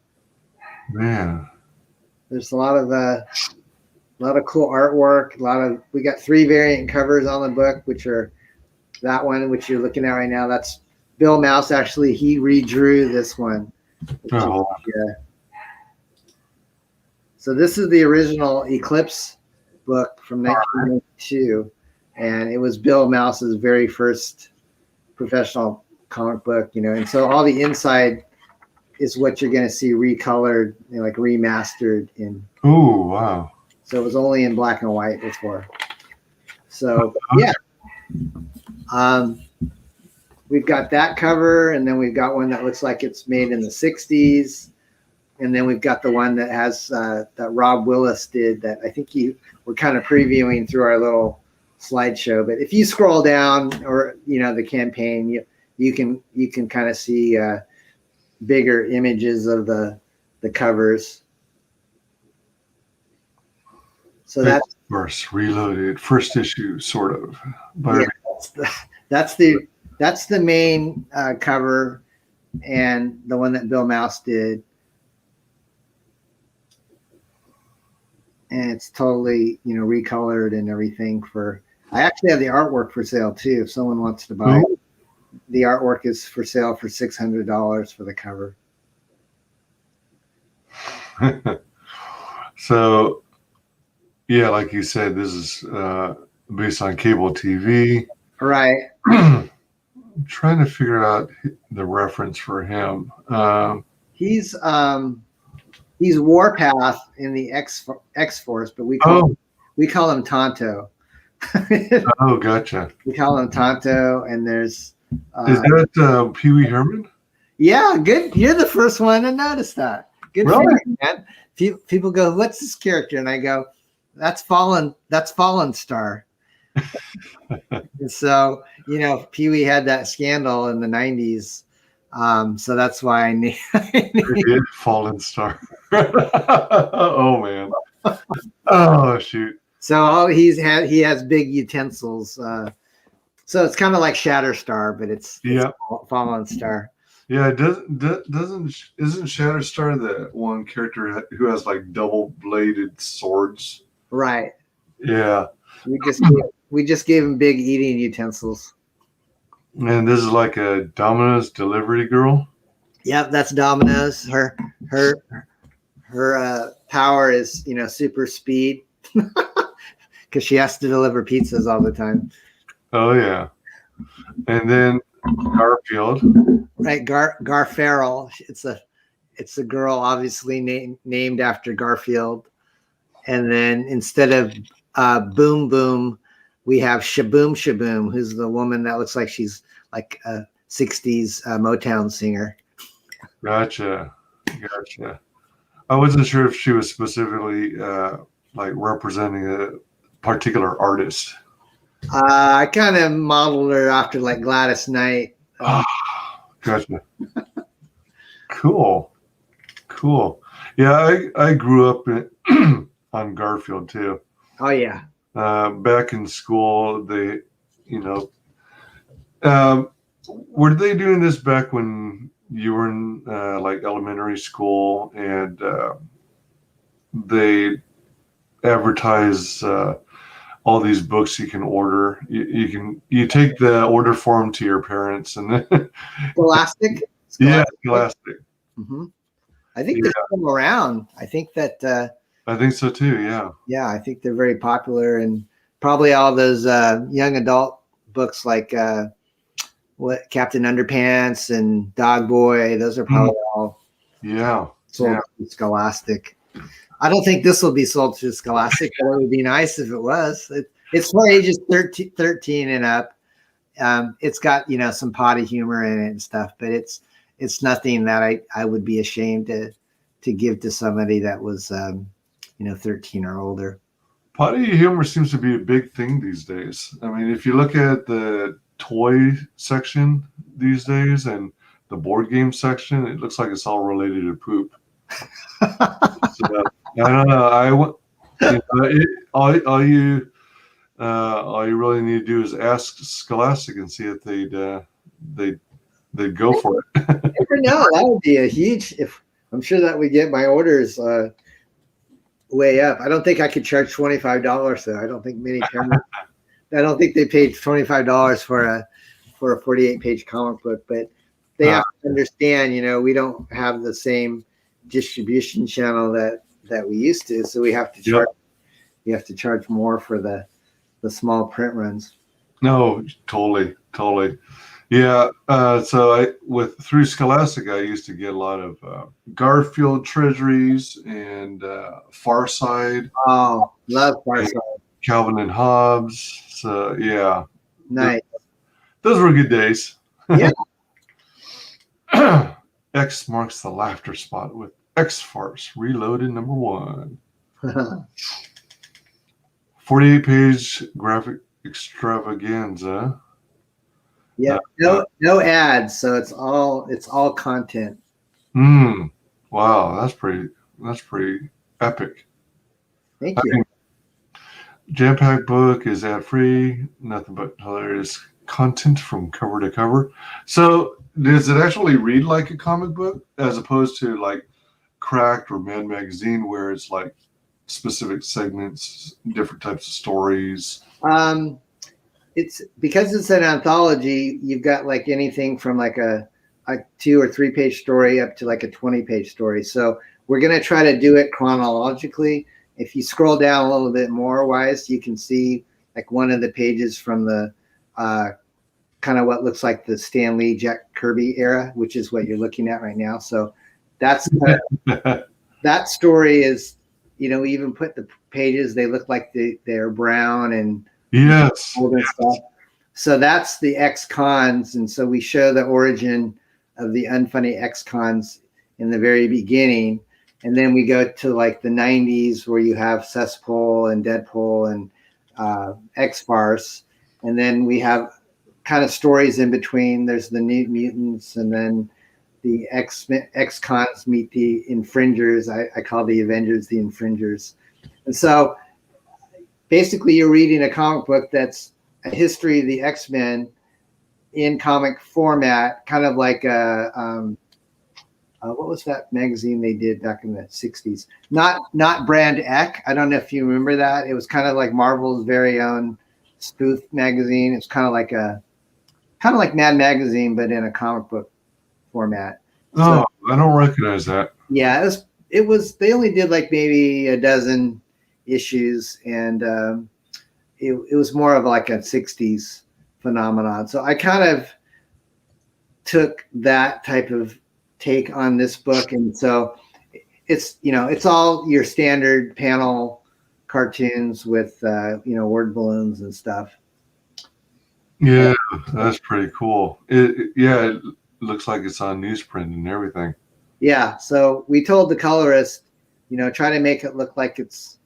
S2: Man,
S3: there's a lot of cool artwork. We got 3 variant covers on the book, which are that one which you're looking at right now. That's Bill Mouse. Actually, he redrew this one. So this is the original Eclipse book from 1992, and it was Bill Mouse's very first professional comic book. And so all the inside is what you're going to see recolored, like remastered in.
S2: Oh wow!
S3: So it was only in black and white before. So yeah, we've got that cover, and then we've got one that looks like it's made in the 60s, and then we've got the one that has that Rob Willis did that I think we're kind of previewing through our little slideshow. But if you scroll down, or the campaign, you can kind of see bigger images of the covers. So that's
S2: XFarce Reloaded, first issue, sort of.
S3: Yeah, that's the main cover, and the one that Bill Mouse did, and it's totally recolored and everything. I actually have the artwork for sale too. If someone wants to buy it. The artwork is for sale for $600 for the cover.
S2: So, yeah, like you said, this is based on cable TV.
S3: Right.
S2: I'm trying to figure out the reference for him.
S3: He's Warpath in the X-Farce, but we call him Tonto.
S2: Oh, gotcha.
S3: We call him Tonto, and there's.
S2: Is that Pee Wee Herman?
S3: Yeah, good. You're the first one to notice that. Good for you, man. People go, "What's this character?" And I go, "That's Fallen Star." And so, Pee Wee had that scandal in the 90s, so that's why I knew.
S2: Fallen Star. Oh man. Oh shoot.
S3: So he has big utensils. So it's kind of like Shatterstar, but it's Fallen Star.
S2: Yeah, isn't Shatterstar the one character who has like double-bladed swords?
S3: Right.
S2: Yeah.
S3: We just gave him big eating utensils.
S2: And this is like a Domino's delivery girl.
S3: Yep, that's Domino's. Her power is super speed because she has to deliver pizzas all the time.
S2: Oh yeah, and then Garfield.
S3: Right, Garfarrel. It's a girl, obviously named after Garfield. And then instead of Boom Boom, we have Shaboom Shaboom, who's the woman that looks like she's like a 60s Motown singer.
S2: Gotcha. I wasn't sure if she was specifically like representing a particular artist.
S3: I kind of modeled her after like Gladys Knight.
S2: Gotcha. Cool. Yeah, I grew up on Garfield too.
S3: Oh yeah.
S2: Back in school, they, were they doing this back when you were in like elementary school, and they advertise all these books you can order. You take the order form to your parents, and then
S3: Scholastic.
S2: Yeah, Scholastic.
S3: Mm-hmm. I think they're still around. I think that.
S2: I think so too. Yeah.
S3: Yeah, I think they're very popular, and probably all those young adult books like Captain Underpants and Dog Boy. Those are probably all.
S2: Yeah.
S3: Sold to Scholastic. I don't think this will be sold to Scholastic, but it would be nice if it was. It's for ages 13 and up, It's got, you know, some potty humor in it and stuff, but it's nothing that I would be ashamed to give to somebody that was, 13 or older.
S2: Potty humor seems to be a big thing these days. I mean, if you look at the toy section these days and the board game section, it looks like it's all related to poop. So, I don't know. All you really need to do is ask Scholastic and see if they'd go for it.
S3: Never know. That would be a huge. If I'm sure that would get my orders way up. I don't think I could charge $25 though. I don't think many parents. I don't think they paid $25 for a 48-page comic book, but they have to understand. You know, we don't have the same distribution channel that we used to, so we have to charge. You have to charge more for the small print runs.
S2: No, totally. Yeah. So through Scholastic, I used to get a lot of Garfield treasuries and Far Side.
S3: Oh, love Far Side.
S2: Calvin and Hobbes. So yeah.
S3: Nice.
S2: Those were good days.
S3: Yeah.
S2: X marks the laughter spot with X-Farce Reloaded #1. 48-page graphic extravaganza.
S3: Yeah, no ads, so it's all content.
S2: Wow, that's pretty epic.
S3: Thank you.
S2: Jam-packed book is ad-free, nothing but hilarious content from cover to cover. So does it actually read like a comic book as opposed to like Cracked or Mad Magazine where it's like specific segments, different types of stories?
S3: It's because it's an anthology, you've got like anything from like a 2 or 3 page story up to like a 20-page story. So we're going to try to do it chronologically. If you scroll down a little bit more, Wise, you can see like one of the pages from the kind of what looks like the Stan Lee, Jack Kirby era, which is what you're looking at right now. So that's that story is, you know, we even put the pages, they look like they're brown and
S2: yes.
S3: Stuff. So that's the ex-cons. And so we show the origin of the unfunny ex-cons in the very beginning. And then we go to like the 90s where you have Cesspool and Deadpool and X-Farce. And then we have kind of stories in between. There's the New Mutants, and then the ex-cons meet the infringers. I call the Avengers the infringers. And so basically you're reading a comic book that's a history of the X-Men in comic format, kind of like what was that magazine they did back in the 60s? Not Brand Ek. I don't know if you remember that. It was kind of like Marvel's very own spoof magazine. It's kind of like Mad Magazine, but in a comic book format.
S2: Oh, so, I don't recognize that.
S3: Yeah, it was. They only did like maybe a dozen issues, and it was more of like a 60s phenomenon. So I kind of took that type of take on this book, and so it's it's all your standard panel cartoons with word balloons and stuff.
S2: Yeah, that's pretty cool. It looks like it's on newsprint and everything.
S3: Yeah, so we told the colorist, try to make it look like it's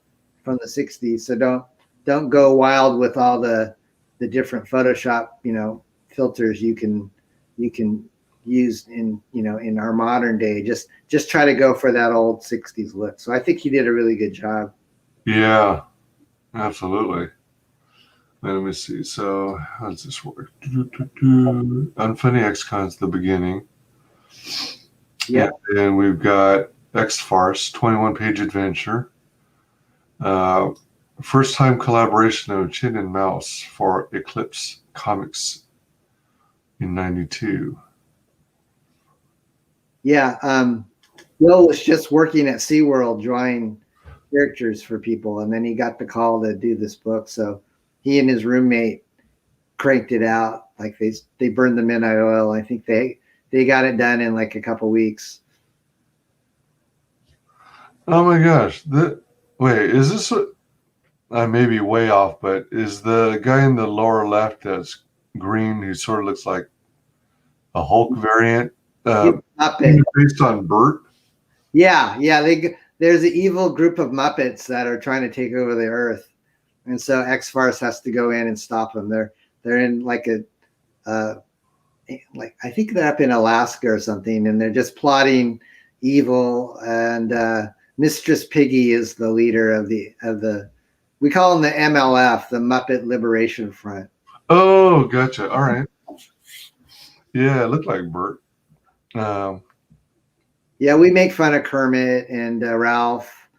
S3: from the 60s. So don't go wild with all the different Photoshop, filters you can use in our modern day. Just try to go for that old 60s look. So I think he did a really good job.
S2: Yeah, absolutely. Let me see. So how does this work? Unfunny X-Cons, the beginning.
S3: Yeah.
S2: And we've got X-Farce, 21-page adventure. First time collaboration of Chin and Mouse for Eclipse Comics in 92.
S3: Yeah. Will was just working at SeaWorld drawing characters for people, and then he got the call to do this book. So he and his roommate cranked it out. Like they burned the midnight oil. I think they got it done in like a couple weeks.
S2: Oh my gosh. Wait, is this I may be way off, but is the guy in the lower left that's green who sort of looks like a Hulk variant,
S3: Muppet.
S2: based on Bert.
S3: Yeah. There's an evil group of Muppets that are trying to take over the Earth, and so X-Farce has to go in and stop them. They're in like I think they're up in Alaska or something, and they're just plotting evil. And Mistress Piggy is the leader of the. We call them the MLF, the Muppet Liberation Front.
S2: Oh, gotcha. All right. Yeah, it looked like Bert.
S3: Yeah, we make fun of Kermit and Ralph,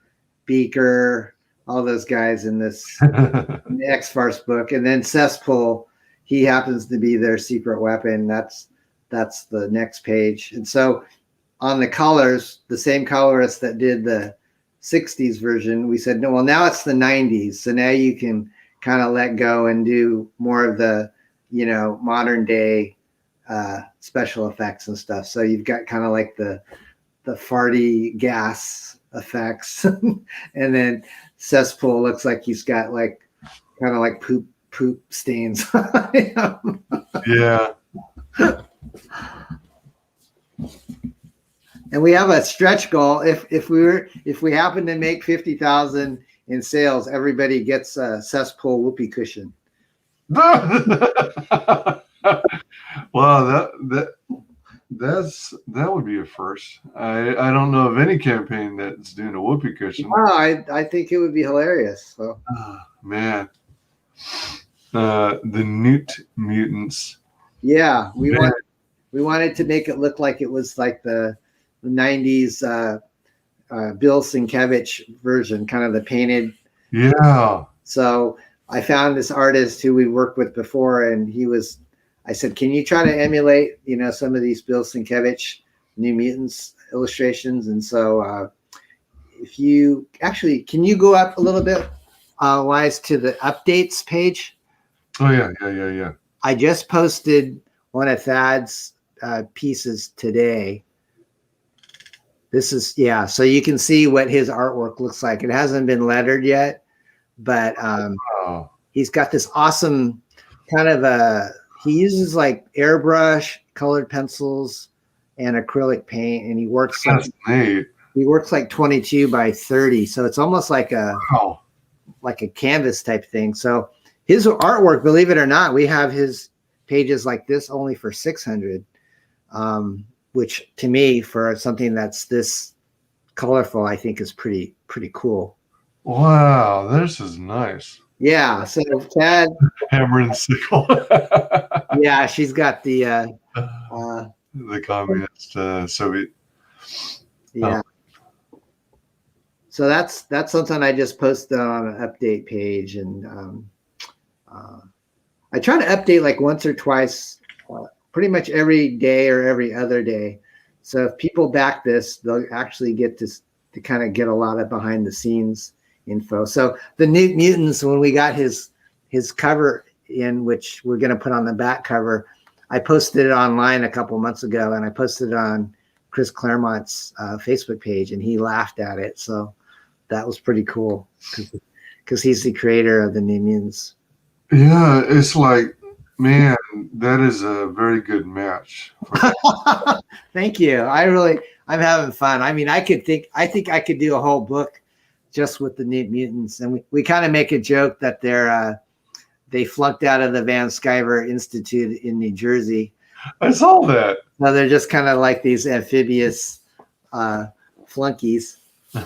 S3: Beaker, all those guys in this in the X-Farce book. And then Cesspool, he happens to be their secret weapon. That's the next page. And so on the colors, the same colorist that did the 60s version, we said, no, well, now it's the 90s. So now you can kind of let go and do more of the, modern day special effects and stuff. So you've got kind of like the farty gas effects. And then Cesspool looks like he's got like kind of like poop stains.
S2: Yeah.
S3: And we have a stretch goal. If we happen to make 50,000 in sales, everybody gets a Cesspool whoopee cushion.
S2: Wow, that would be a first. I don't know of any campaign that's doing a whoopee cushion.
S3: Wow, I think it would be hilarious. So.
S2: Man, the Newt Mutants.
S3: Yeah, we wanted to make it look like it was like the 90s Bill Sienkiewicz version, kind of the painted.
S2: Yeah.
S3: So I found this artist who we worked with before, and I said, can you try to emulate, some of these Bill Sienkiewicz New Mutants illustrations? And so if you can you go up a little bit, Wise, to the updates page?
S2: Oh, yeah.
S3: I just posted one of Thad's pieces today. This is, so you can see what his artwork looks like. It hasn't been lettered yet, but he's got this awesome kind of he uses like airbrush, colored pencils, and acrylic paint, and he works like 22 by 30. So it's almost like a canvas type thing. So his artwork, believe it or not, we have his pages like this only for 600, which to me, for something that's this colorful, I think is pretty cool.
S2: Wow, this is nice.
S3: Yeah, so Thad,
S2: hammer and sickle.
S3: Yeah, she's got the
S2: communist Soviet.
S3: Yeah. So that's something I just posted on an update page, and I try to update like once or twice, pretty much every day or every other day. So if people back this, they'll actually get to kind of get a lot of behind the scenes info. So the New Mutants, when we got his cover in, which we're going to put on the back cover, I posted it online a couple months ago, and I posted it on Chris Claremont's Facebook page, and he laughed at it. So that was pretty cool because he's the creator of the New Mutants.
S2: Yeah, it's like, man, that is a very good match.
S3: Thank you. I'm having fun. I mean, I think I could do a whole book just with the New Mutants, and we kind of make a joke that they flunked out of the Van Sciver Institute in New Jersey.
S2: I saw that.
S3: So they're just kind of like these amphibious flunkies.
S2: 3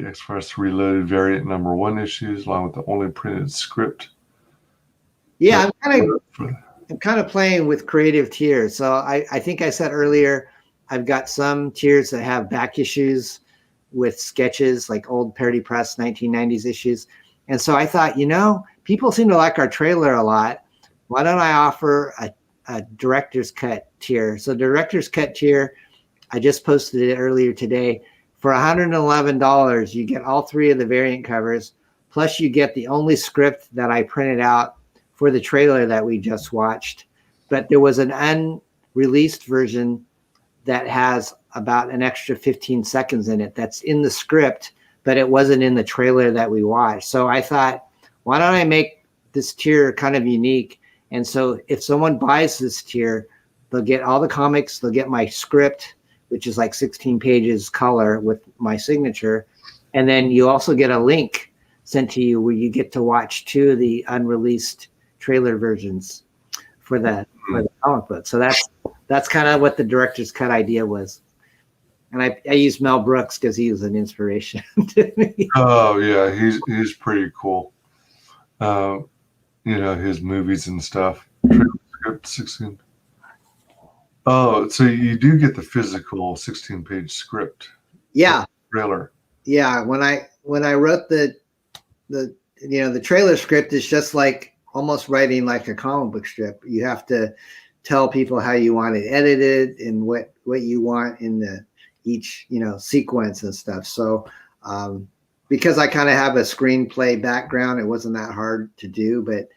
S2: XFarce Reloaded variant number 1 issues, along with the only printed script.
S3: Yeah, I'm kind of playing with creative tiers. So I think I said earlier, I've got some tiers that have back issues with sketches, like old Parody Press 1990s issues. And so I thought, people seem to like our trailer a lot. Why don't I offer a director's cut tier? So director's cut tier, I just posted it earlier today. For $111, you get all 3 of the variant covers, plus you get the only script that I printed out for the trailer that we just watched. But there was an unreleased version that has about an extra 15 seconds in it that's in the script, but it wasn't in the trailer that we watched. So I thought, why don't I make this tier kind of unique? And so if someone buys this tier, they'll get all the comics, they'll get my script, which is like 16 pages color with my signature. And then you also get a link sent to you where you get to watch 2 of the unreleased trailer versions for the comic book. So that's kind of what the director's cut idea was. And I used Mel Brooks because he was an inspiration to me.
S2: Oh yeah, he's pretty cool. You know, his movies and stuff. Script 16. Oh, so you do get the physical 16-page script.
S3: Yeah.
S2: Trailer.
S3: Yeah. When I wrote the trailer script, is just like almost writing like a comic book strip. You have to tell people how you want it edited and what you want in each sequence and stuff. So because I kind of have a screenplay background, it wasn't that hard to do, but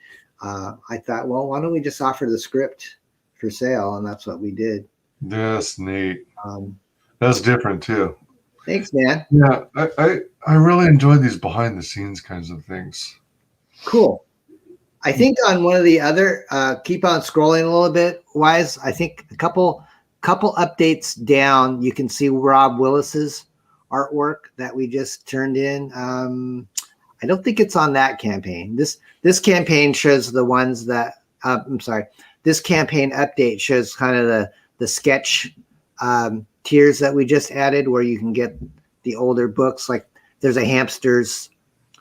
S3: I thought, well, why don't we just offer the script for sale? And that's what we did.
S2: That's neat. That's different too.
S3: Thanks, man.
S2: Yeah, I really enjoy these behind the scenes kinds of things.
S3: Cool. I think on one of the other, keep on scrolling a little bit, Wise. I think a couple updates down, you can see Rob Willis's artwork that we just turned in. I don't think it's on that campaign. This campaign shows the ones that I'm sorry. This campaign update shows kind of the sketch tiers that we just added, where you can get the older books. Like there's a Hamsters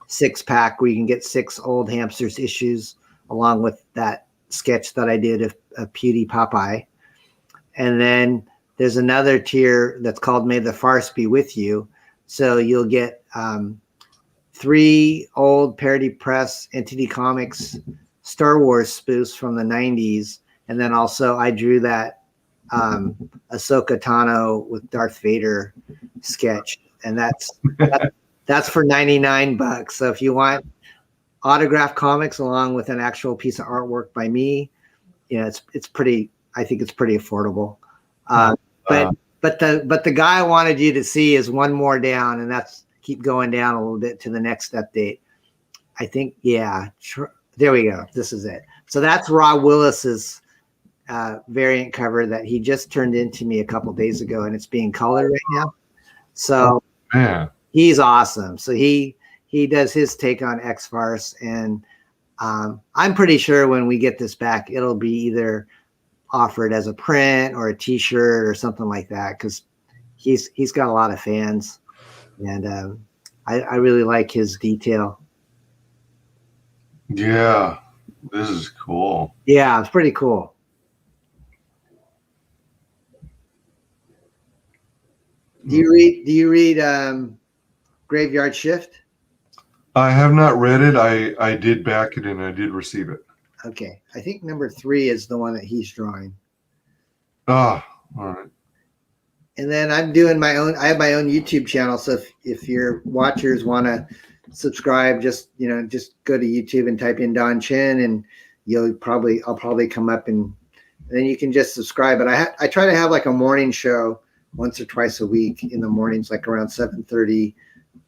S3: 6-pack where you can get 6 old Hamsters issues along with that sketch that I did of Pewdie Popeye. And then there's another tier that's called May the Farce Be With You. So you'll get 3 old Parody Press Entity Comics Star Wars spoofs from the 90s. And then also I drew that Ahsoka Tano with Darth Vader sketch. And that's for $99. So if you want autographed comics along with an actual piece of artwork by me, it's pretty, I think it's pretty affordable. But the guy I wanted you to see is one more down, and that's keep going down a little bit to the next update. I think, yeah, there we go. This is it. So that's Rob Willis's variant cover that he just turned into me a couple days ago, and it's being colored right now. So he's awesome. So he does his take on X-Farce, and I'm pretty sure when we get this back, it'll be either offered as a print or a t-shirt or something like that, because he's got a lot of fans, and I really like his detail.
S2: Yeah, this is cool.
S3: Yeah, it's pretty cool. Do you read Graveyard Shift?
S2: I have not read it. I did back it and I did receive it.
S3: Okay, I think number 3 is the one that he's drawing.
S2: Ah, all right.
S3: And then I'm doing my own. I have my own YouTube channel. So if your watchers want to subscribe, just go to YouTube and type in Don Chen, and I'll probably come up, and then you can just subscribe. But I try to have like a morning show once or twice a week in the mornings, like around 7:30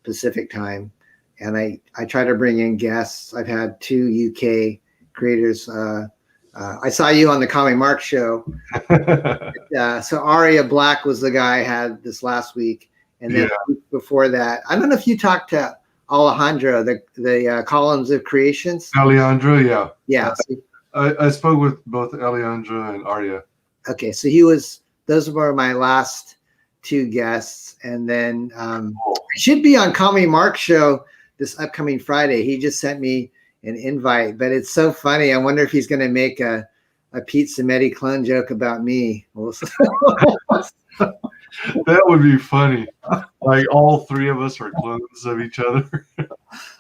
S3: Pacific time, and I try to bring in guests. I've had 2 UK creators. I saw you on the Comic Mark show. So Aria Black was the guy I had this last week, and then before that, I don't know if you talked to Alejandro, the Columns of Creations.
S2: Alejandro,
S3: yeah.
S2: I spoke with both Alejandro and Aria.
S3: Okay, so those were my last 2 guests, and then I should be on Comic Mark show this upcoming Friday. He just sent me an invite, but it's so funny. I wonder if he's going to make a Pete Samedi clone joke about me.
S2: That would be funny. Like all 3 of us are clones of each other.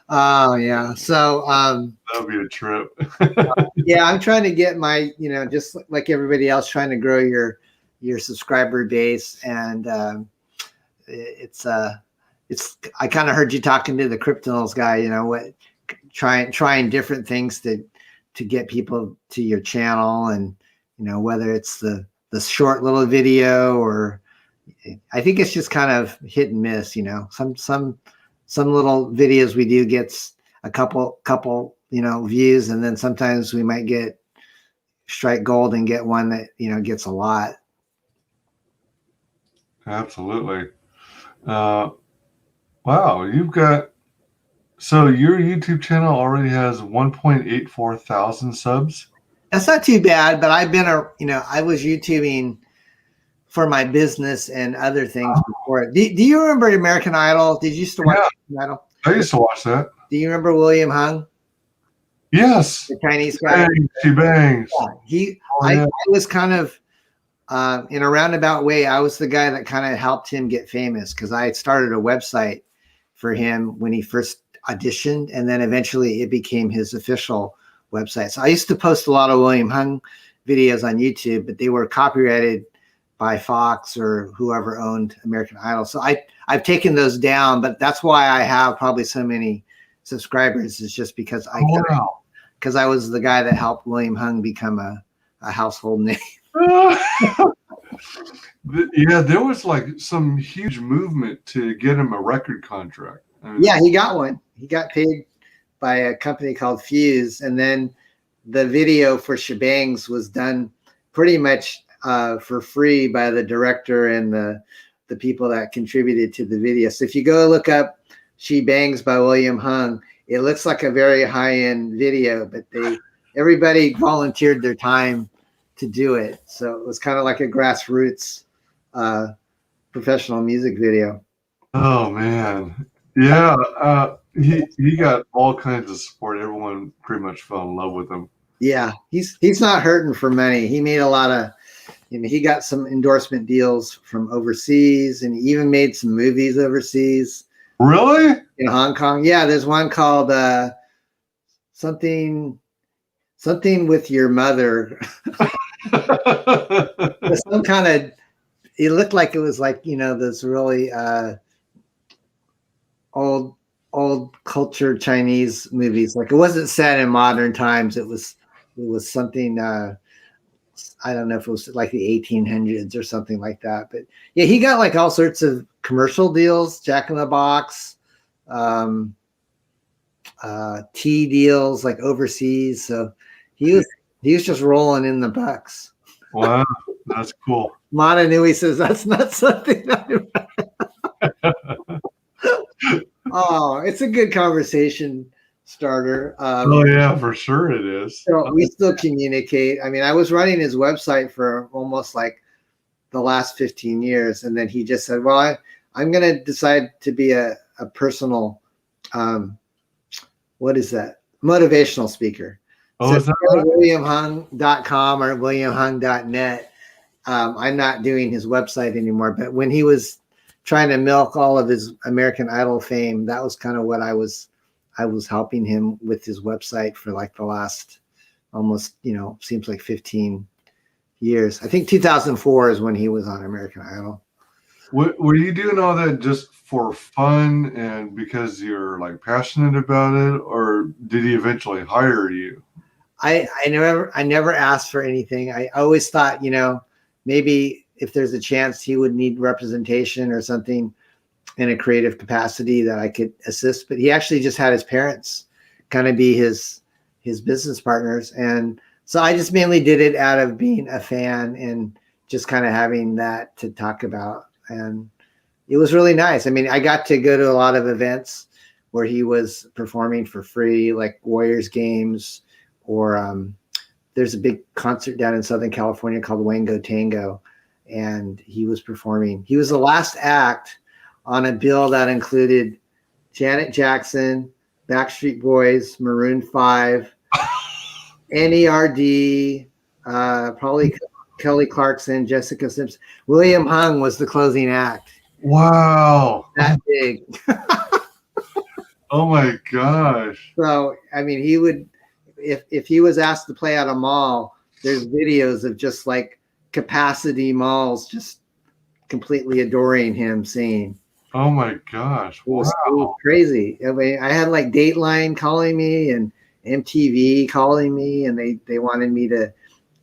S3: Oh yeah. So
S2: that would be a trip.
S3: Yeah, I'm trying to get my, just like everybody else, trying to grow your subscriber base, and it's I kind of heard you talking to the Kryptonals guy, trying different things to get people to your channel, and whether it's the short little video, or I think it's just kind of hit and miss. some little videos we do gets a couple, views. And then sometimes we might get strike gold and get one that, gets a lot.
S2: Absolutely. Wow. So your YouTube channel already has 1.84 thousand subs.
S3: That's not too bad, but I've been I was YouTubing for my business and other things before. Do you remember American Idol? Did you used to watch American Idol?
S2: I used to watch that.
S3: Do you remember William Hung?
S2: Yes.
S3: The Chinese guy.
S2: She bangs.
S3: Yeah, I was kind of in a roundabout way, I was the guy that kind of helped him get famous because I started a website for him when he first auditioned, and then eventually it became his official website. So I used to post a lot of William Hung videos on YouTube, but they were copyrighted by Fox or whoever owned American Idol. So I've taken those down, but that's why I have probably so many subscribers, is just because I was the guy that helped William Hung become a household name.
S2: Yeah, there was like some huge movement to get him a record contract.
S3: Yeah, he got one. He got paid by a company called Fuse, and then the video for Shebangs was done pretty much for free by the director and the people that contributed to the video. So if you go look up She Bangs by William Hung, it looks like a very high-end video, but everybody volunteered their time to do it. So it was kind of like a grassroots professional music video.
S2: Oh man. Yeah. He got all kinds of support. Everyone pretty much fell in love with him.
S3: Yeah, he's not hurting for money. He made a lot of, he got some endorsement deals from overseas, and he even made some movies overseas.
S2: Really?
S3: In Hong Kong. Yeah, there's one called something with your mother. Some kind of, it looked like it was like, this really old culture Chinese movies. Like, it wasn't set in modern times. It was something, I don't know if it was like the 1800s or something like that. But yeah, he got like all sorts of commercial deals, Jack in the Box, tea deals like overseas. So he was just rolling in the bucks.
S2: Wow, that's cool.
S3: Mana Nui says that's not something Oh, it's a good conversation starter.
S2: Oh yeah, for sure it is.
S3: So we still communicate. I mean, I was running his website for almost like the last 15 years, and then he just said, well, I'm going to decide to be a personal, what is that? Motivational speaker.
S2: Oh,
S3: so
S2: is that right?
S3: WilliamHung.com or WilliamHung.net. I'm not doing his website anymore, but when he was trying to milk all of his American Idol fame, that was kind of what I was helping him with his website for like the last almost, seems like 15 years. I think 2004 is when he was on American Idol.
S2: Were you doing all that just for fun and because you're like passionate about it, or did he eventually hire you?
S3: I never asked for anything. I always thought, maybe if there's a chance he would need representation or something in a creative capacity that I could assist. But he actually just had his parents kind of be his business partners. And so I just mainly did it out of being a fan and just kind of having that to talk about. And it was really nice. I mean, I got to go to a lot of events where he was performing for free, like Warriors games, or there's a big concert down in Southern California called Wango Tango. And he was performing. He was the last act on a bill that included Janet Jackson, Backstreet Boys, Maroon 5, NERD, probably Kelly Clarkson, Jessica Simpson. William Hung was the closing act.
S2: Wow.
S3: That big.
S2: Oh my gosh.
S3: So, I mean, he would, if he was asked to play at a mall, there's videos of just like capacity malls just completely adoring him singing.
S2: Oh my gosh.
S3: It was crazy. I mean, I had like Dateline calling me and MTV calling me, and they wanted me to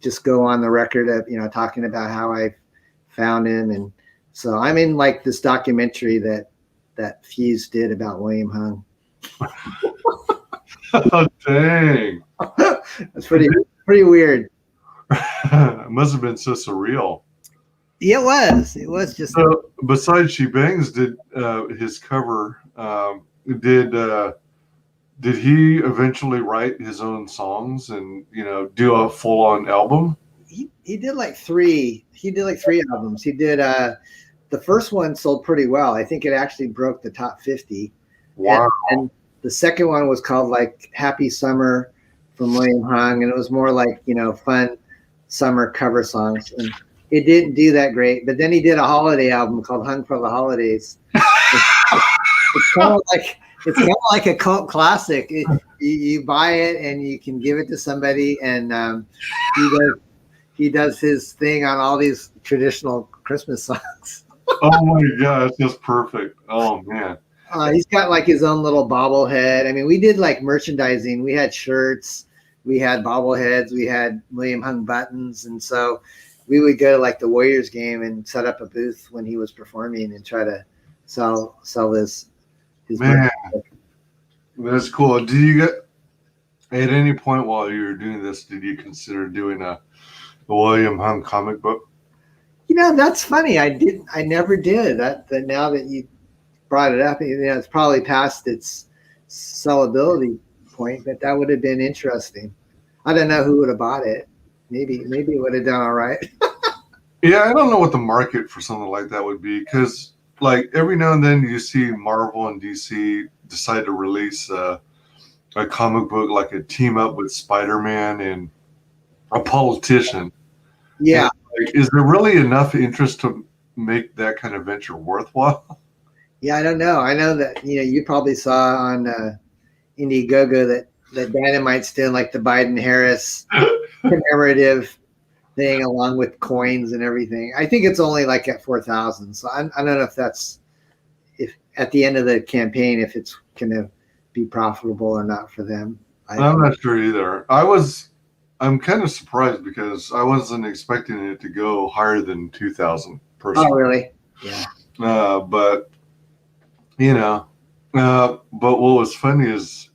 S3: just go on the record of, talking about how I found him. And so I'm in like this documentary that that Fuse did about William Hung.
S2: Oh, dang.
S3: That's pretty weird.
S2: It must have been so surreal.
S3: Yeah, it was. It was just.
S2: So, besides She Bangs, did his cover? Did he eventually write his own songs and do a full-on album?
S3: He did like three. He did like three albums. He did. The first one sold pretty well. I think it actually broke the top 50.
S2: Wow.
S3: And the second one was called like Happy Summer from William Hung, and it was more like fun summer cover songs. And it didn't do that great. But then he did a holiday album called Hung for the Holidays. It's kind of like a cult classic. You buy it and you can give it to somebody, and he does his thing on all these traditional Christmas songs.
S2: Oh my gosh, that's perfect. Oh man.
S3: He's got like his own little bobblehead. I mean, we did like merchandising. We had shirts, we had bobbleheads, we had William Hung buttons, and so we would go to like the Warriors game and set up a booth when he was performing and try to sell his
S2: man. That's cool. Did you get at any point while you were doing this? Did you consider doing a William Hung comic book?
S3: That's funny. I never did that. Now that you brought it up, it's probably past its sellability point, but that would have been interesting. I don't know who would have bought it. Maybe it would have done all right.
S2: Yeah, I don't know what the market for something like that would be, because like every now and then you see Marvel and DC decide to release a comic book, like a team up with Spider-Man and a politician.
S3: Yeah.
S2: And, like, is there really enough interest to make that kind of venture worthwhile?
S3: Yeah, I don't know. I know that you probably saw on Indiegogo that Dynamite's doing like the Biden-Harris commemorative thing along with coins and everything. I think it's only like at 4,000. So I don't know if at the end of the campaign if it's going to be profitable or not for them.
S2: I'm not sure either. I'm kind of surprised because I wasn't expecting it to go higher than 2,000 personally.
S3: Oh, really? Yeah.
S2: But what was funny is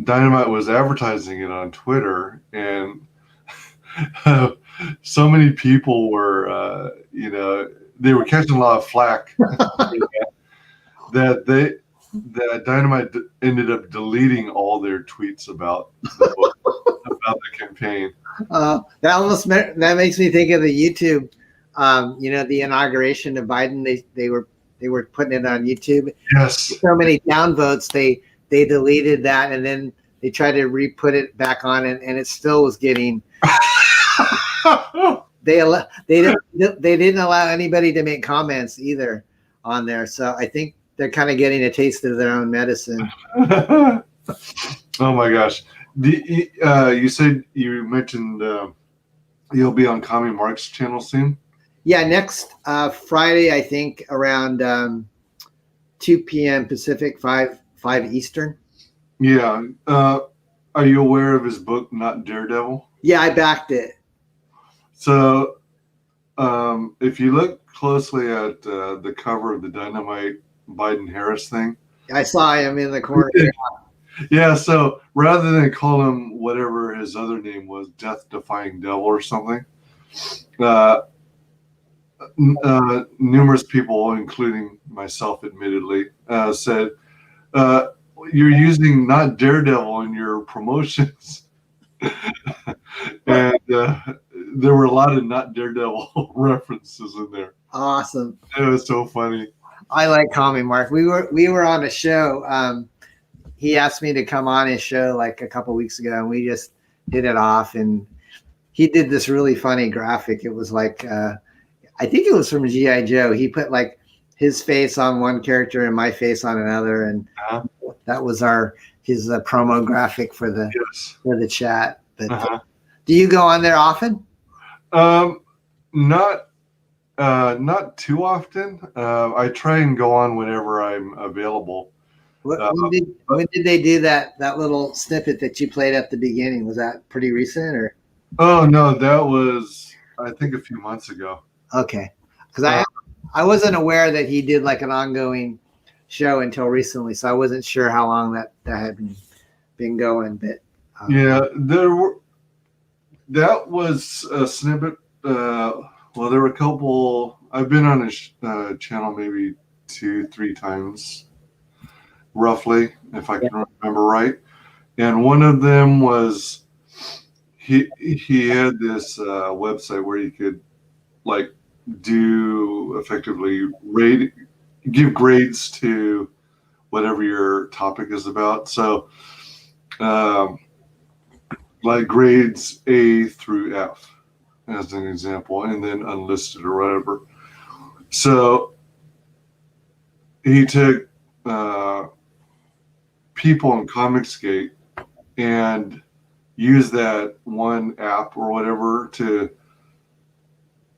S2: Dynamite was advertising it on Twitter, and so many people were they were catching a lot of flack that Dynamite ended up deleting all their tweets about the campaign.
S3: That makes me think of the YouTube. The inauguration of Biden. They were putting it on YouTube.
S2: Yes.
S3: So many downvotes. They deleted that, and then they tried to re-put it back on, and it still was getting. They didn't allow anybody to make comments either on there. So I think they're kind of getting a taste of their own medicine.
S2: Oh my gosh! You said you mentioned you'll be on Commie Mark's channel soon.
S3: Yeah, next Friday, I think around 2 p.m. Pacific, 5 Eastern.
S2: Yeah. Are you aware of his book, Not Daredevil?
S3: Yeah, I backed it.
S2: So if you look closely at the cover of the Dynamite Biden-Harris thing.
S3: I saw him in the corner.
S2: Yeah, so rather than call him whatever his other name was, Death-Defying Devil or something, numerous people, including myself admittedly, said, you're using Not Daredevil in your promotions. And there were a lot of Not Daredevil references in there.
S3: Awesome.
S2: It was so funny.
S3: I like Commie Mark. We were on a show. He asked me to come on his show like a couple weeks ago, and we just hit it off. And he did this really funny graphic. It was like, I think it was from G.I. Joe. He put like his face on one character and my face on another, and that was his promo graphic for the chat. But do you go on there often?
S2: Not too often. I try and go on whenever I'm available.
S3: When did they do that little snippet that you played at the beginning? Was that pretty recent or?
S2: Oh no, that was I think a few months ago.
S3: Okay, because I wasn't aware that he did like an ongoing show until recently, so I wasn't sure how long that had been going. But
S2: yeah, that was a snippet. Well, there were a couple. I've been on his channel maybe 2-3 times, roughly, if I can remember right. And one of them was he had this website where you could like do effectively give grades to whatever your topic is about. So like grades A through F as an example, and then unlisted or whatever. So he took people in Comicsgate and used that one app or whatever to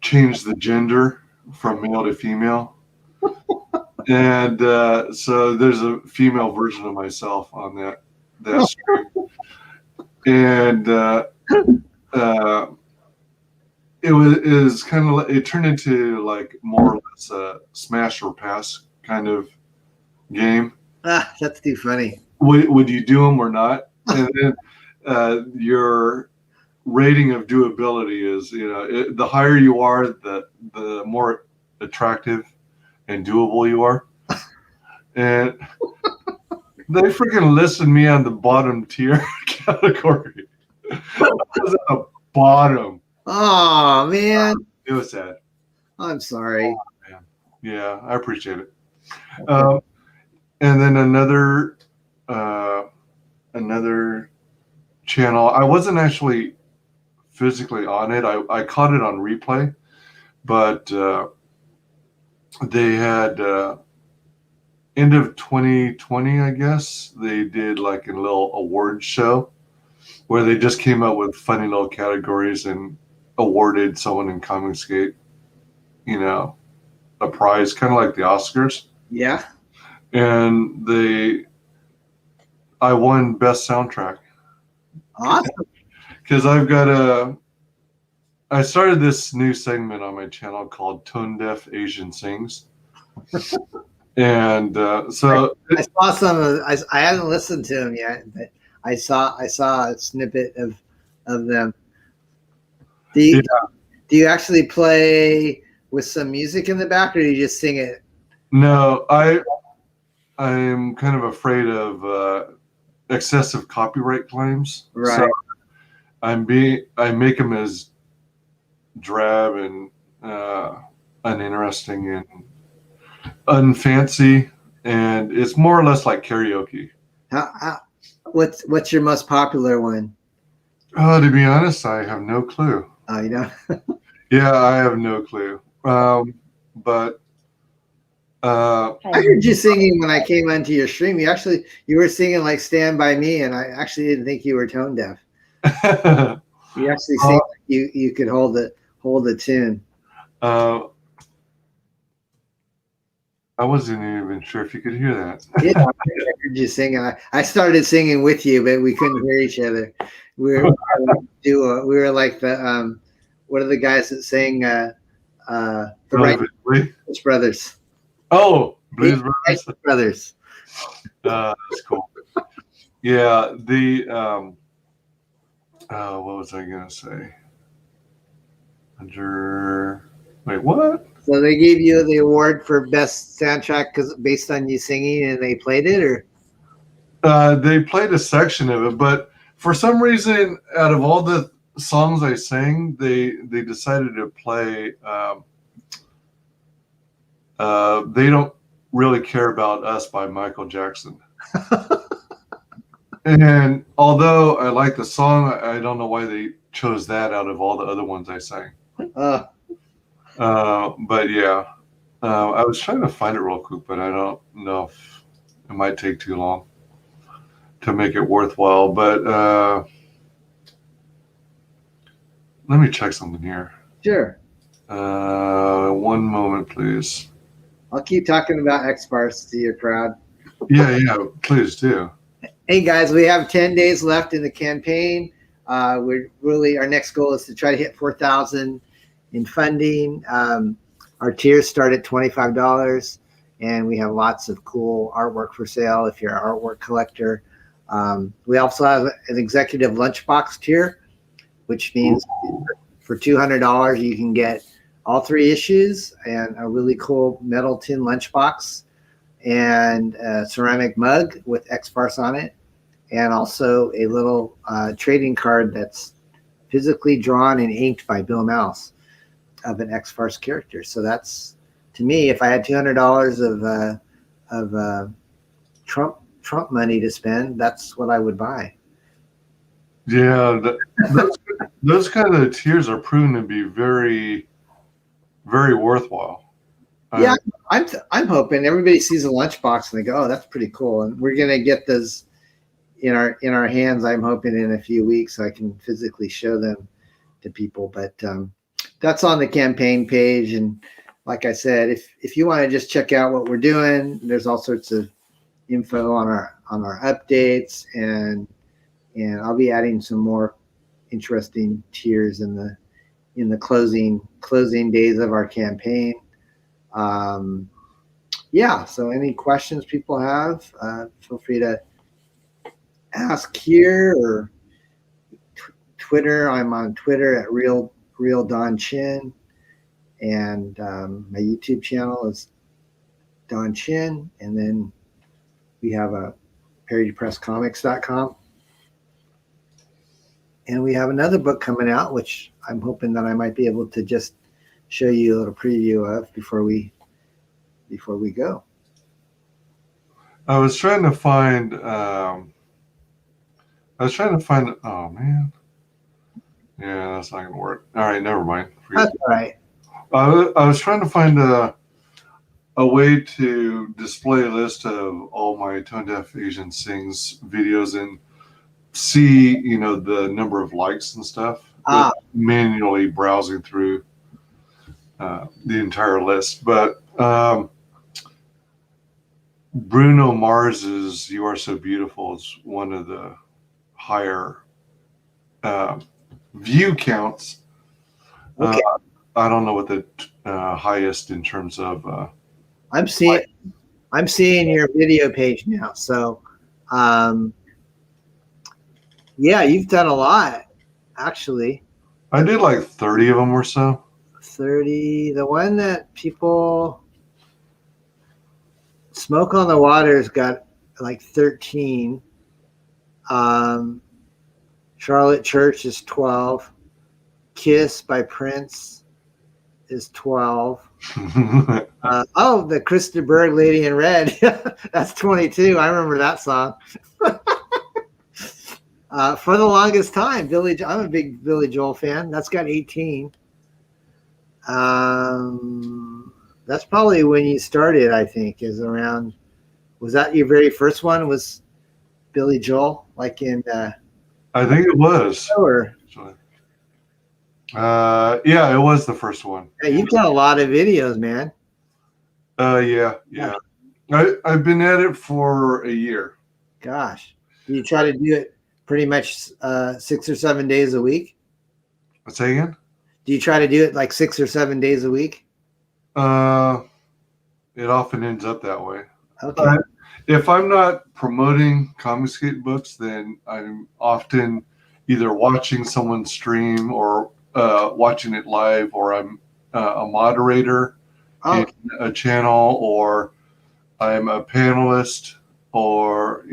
S2: change the gender from male to female. And so there's a female version of myself on that stream. And it was kind of, it turned into like more or less a smash or pass kind of game.
S3: That's too funny.
S2: Would you do them or not? And then your rating of doability is, the higher you are, the more attractive and doable you are. And they freaking listed me on the bottom tier category. I was at the bottom.
S3: Oh man,
S2: it was sad.
S3: I'm sorry.
S2: Oh, man. Yeah, I appreciate it. And then another channel. I wasn't actually physically on it. I caught it on replay, but they had end of 2020, I guess, they did like a little award show where they just came up with funny little categories and awarded someone in Comicsgate, a prize, kind of like the Oscars.
S3: Yeah.
S2: And I won best soundtrack.
S3: Awesome.
S2: Because I started this new segment on my channel called Tone Deaf Asian Sings. And so
S3: I saw some I haven't listened to them yet, but I saw a snippet of them. Do you actually play with some music in the back, or do you just sing it?
S2: No, I'm kind of afraid of excessive copyright claims.
S3: Right.
S2: So I make them as drab and uninteresting and unfancy, and it's more or less like karaoke.
S3: What's your most popular one?
S2: To be honest, I have no clue.
S3: Oh, you know?
S2: Yeah, I have no clue. But
S3: I heard you singing when I came onto your stream. You were singing like "Stand by Me," and I actually didn't think you were tone deaf. You actually seemed like you could hold the tune.
S2: I wasn't even sure if you could hear that.
S3: Yeah, I heard you singing. I started singing with you, but we couldn't hear each other. We were like the what are the guys that sang the right Blues Brothers?
S2: Oh, Blues
S3: Brothers.
S2: That's cool. Yeah, what was I gonna say? Wait, what?
S3: So they gave you the award for best soundtrack based on you singing, and they played it, or?
S2: They played a section of it, but for some reason, out of all the songs I sang, they decided to play. They don't really care about us by Michael Jackson. And although I like the song, I don't know why they chose that out of all the other ones I sang. But yeah, I was trying to find it real quick, but I don't know if it might take too long to make it worthwhile. But let me check something here.
S3: Sure.
S2: 1 moment, please.
S3: I'll keep talking about X-Farce to your crowd.
S2: Yeah, please do.
S3: Hey guys, we have 10 days left in the campaign. Our next goal is to try to hit 4,000 in funding. Our tiers start at $25, and we have lots of cool artwork for sale if you're an artwork collector. We also have an executive lunchbox tier, which means for $200 you can get all 3 issues and a really cool metal tin lunchbox and a ceramic mug with X-Farce on it, and also a little trading card that's physically drawn and inked by Bill Mouse of an X-Farce character. So that's, to me, if I had $200 of Trump money to spend, that's what I would buy.
S2: Yeah, those kind of tiers are proven to be very, very worthwhile.
S3: Yeah, I'm hoping everybody sees a lunchbox and they go, "Oh, that's pretty cool." And we're gonna get those in our hands. I'm hoping in a few weeks so I can physically show them to people. But that's on the campaign page. And like I said, if you want to just check out what we're doing, there's all sorts of info on our updates, and I'll be adding some more interesting tiers in the closing days of our campaign. Yeah, so any questions people have, feel free to ask here, or Twitter. I'm on Twitter at real Don Chin, and my YouTube channel is Don Chin, and then we have a ParityPressComics.com, and we have another book coming out, which I'm hoping that I might be able to just show you a little preview of before we go.
S2: I was trying to find. Oh man. Yeah, that's not gonna work. All right, never mind.
S3: That's all right.
S2: I was trying to find a way to display a list of all my Tone Deaf Asian Sings videos and see, the number of likes and stuff. Manually browsing through the entire list. But Bruno Mars's "You Are So Beautiful" is one of the higher view counts.
S3: Okay.
S2: I don't know what the highest in terms of.
S3: I'm seeing your video page now. So, yeah, you've done a lot, actually.
S2: I did like 30 of them or so.
S3: 30. The one that people Smoke on the Water's got like 13. Charlotte Church is 12. Kiss by Prince is 12. The Krista Berg Lady in Red. That's 22. I remember that song. For the longest time, I'm a big Billy Joel fan. That's got 18. That's probably when you started, I think, was that your very first one, was Billy Joel? Like in
S2: I think it was.
S3: Or,
S2: yeah, it was the first one.
S3: yeah, you've done a lot of videos, man.
S2: Yeah. I've been at it for a year.
S3: Gosh. Do you try to do it pretty much 6 or 7 days a week?
S2: Let's say again?
S3: Do you try to do it like 6 or 7 days a week?
S2: It often ends up that way.
S3: Okay.
S2: If I'm not promoting Comicsgate books, then I'm often either watching someone stream or watching it live, or I'm a moderator in a channel, or I'm a panelist, or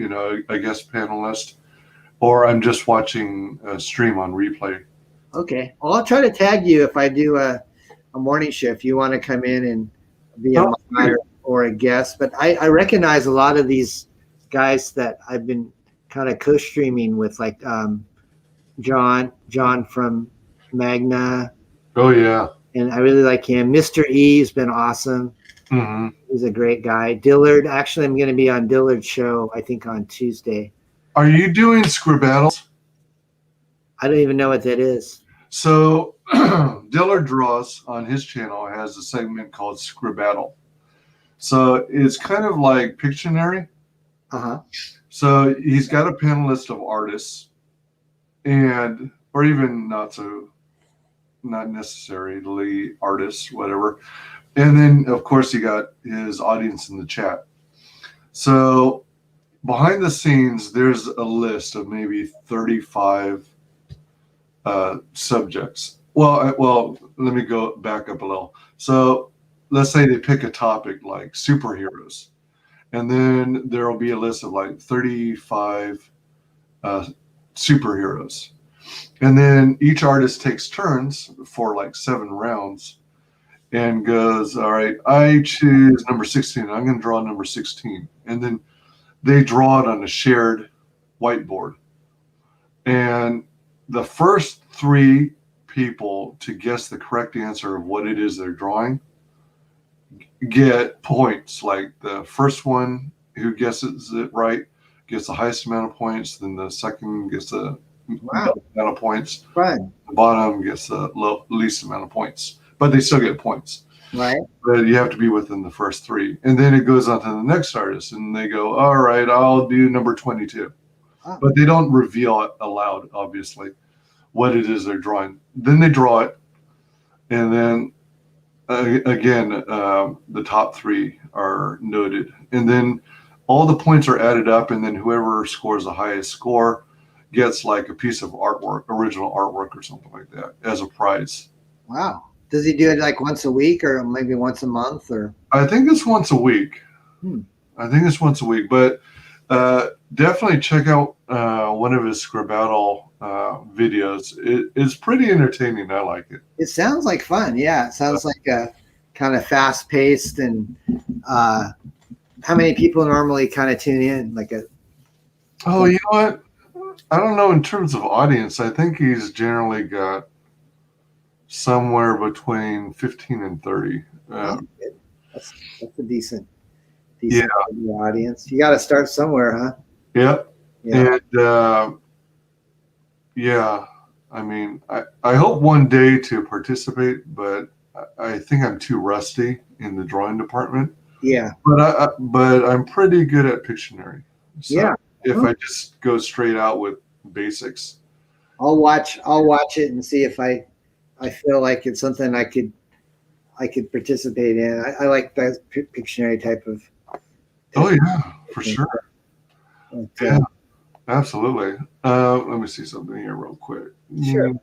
S2: a guest panelist, or I'm just watching a stream on replay.
S3: Okay. Well, I'll try to tag you if I do a morning show, if you want to come in and be a moderator or a guest. But I recognize a lot of these guys that I've been kind of co-streaming with, like John from Magna.
S2: Oh, yeah.
S3: And I really like him. Mr. E's been awesome.
S2: Mm-hmm.
S3: He's a great guy. Dillard. Actually, I'm going to be on Dillard's show, I think, on Tuesday.
S2: Are you doing Scribbattles?
S3: I don't even know what that is.
S2: So Dillard Draws on his channel has a segment called Scribbattle. So it's kind of like Pictionary.
S3: Uh-huh.
S2: So he's got a panel list of artists, or even not necessarily artists, whatever. And then, of course, he got his audience in the chat. So behind the scenes, there's a list of maybe 35 subjects. Well, let me go back up a little. So let's say they pick a topic like superheroes, and then there will be a list of like 35 superheroes. And then each artist takes turns for like 7 rounds and goes, all right, I choose number 16. I'm going to draw number 16. And then they draw it on a shared whiteboard. And the first 3 people to guess the correct answer of what it is they're drawing get points. Like the first one who guesses it right gets the highest amount of points. Then the second gets the amount of points.
S3: Right.
S2: The bottom gets the least amount of points. But they still get points.
S3: Right.
S2: But you have to be within the first 3. And then it goes on to the next artist. And they go, all right, I'll do number 22.
S3: Oh.
S2: But they don't reveal it aloud, obviously, what it is they're drawing. Then they draw it. And then, again, the top 3 are noted. And then all the points are added up. And then whoever scores the highest score gets like a piece of artwork, original artwork or something like that as a prize.
S3: Wow. Does he do it like once a week or maybe once a month? Or
S2: I think it's once a week. I think it's once a week, but definitely check out one of his Scribbattle videos. It's pretty entertaining. I like it.
S3: It sounds like fun. Yeah, it sounds like a kind of fast paced. And how many people normally kind of tune in? Like a
S2: Oh, you know what? I don't know in terms of audience. I think he's generally got somewhere between 15 and 30.
S3: That's a decent audience. You got to start somewhere, huh?
S2: Yep.
S3: Yeah.
S2: And yeah, I mean, I hope one day to participate, but I think I'm too rusty in the drawing department.
S3: Yeah.
S2: But I'm pretty good at Pictionary. So
S3: Yeah.
S2: if I just go straight out with basics,
S3: I'll watch it and see if I feel like it's something I could participate in. I like that Pictionary type of.
S2: Oh yeah, for sure.
S3: But,
S2: Yeah, absolutely. Let me see something here real quick.
S3: Sure. If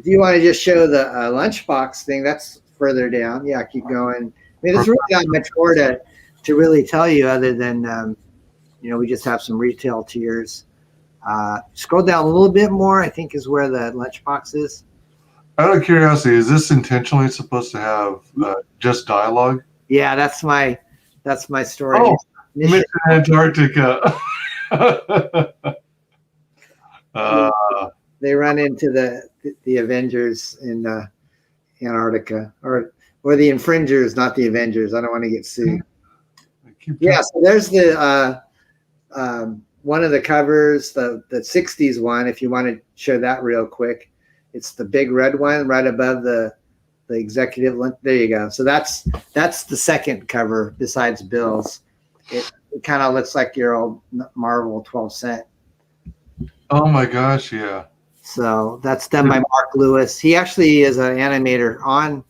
S3: you want to just show the lunchbox thing, that's further down. Yeah, keep going. I mean, there's really not much more to really tell you other than we just have some retail tiers. Scroll down a little bit more, I think is where the lunchbox is.
S2: Out of curiosity, is this intentionally supposed to have just dialogue?
S3: Yeah, that's my story.
S2: Oh, Mission Antarctica.
S3: They run into the Avengers in Antarctica, or the infringers, not the Avengers. I don't want to get sued. Yeah, so there's the one of the covers, the 60s one, if you want to show that real quick. It's the big red one right above the executive link. There you go. So that's the second cover besides Bill's. It kind of looks like your old Marvel 12 cent.
S2: Oh my gosh, yeah.
S3: So that's done by Mark Lewis. He actually is an animator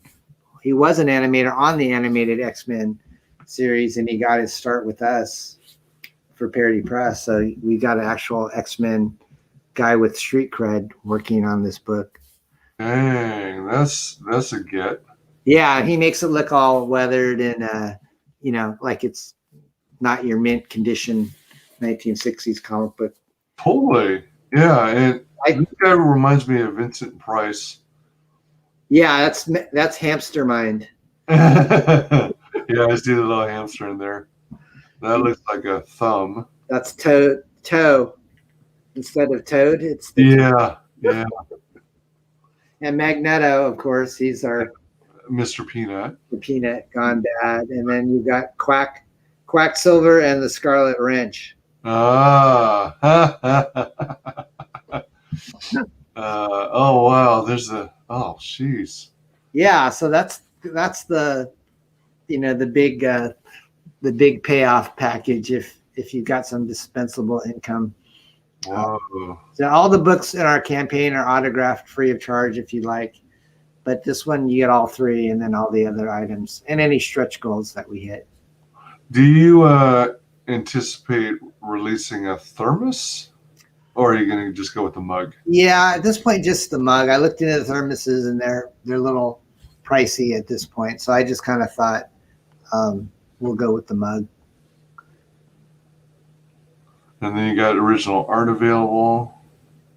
S3: he was an animator on the animated X-Men series, and he got his start with us for Parody Press. So we got an actual X-Men guy with street cred working on this book.
S2: Dang, that's a get.
S3: Yeah, he makes it look all weathered and like it's not your mint condition 1960s comic book.
S2: Totally. Yeah, and this guy reminds me of Vincent Price.
S3: Yeah, that's Hamster Mind.
S2: Yeah, I see the little hamster in there. That looks like a thumb.
S3: That's toe. Instead of Toad, it's
S2: yeah.
S3: And Magneto, of course, he's our
S2: Mr. Peanut.
S3: The Peanut gone bad, and then you've got Quacksilver and the Scarlet Wrench.
S2: Oh wow, there's jeez.
S3: Yeah, so that's the the big payoff package if you've got some dispensable income.
S2: Whoa.
S3: So all the books in our campaign are autographed free of charge if you like. But this one, you get all 3 and then all the other items and any stretch goals that we hit.
S2: Do you anticipate releasing a thermos? Or are you going to just go with the mug?
S3: Yeah, at this point, just the mug. I looked into the thermoses and they're a little pricey at this point. So I just kind of thought we'll go with the mug.
S2: And then you got original art available.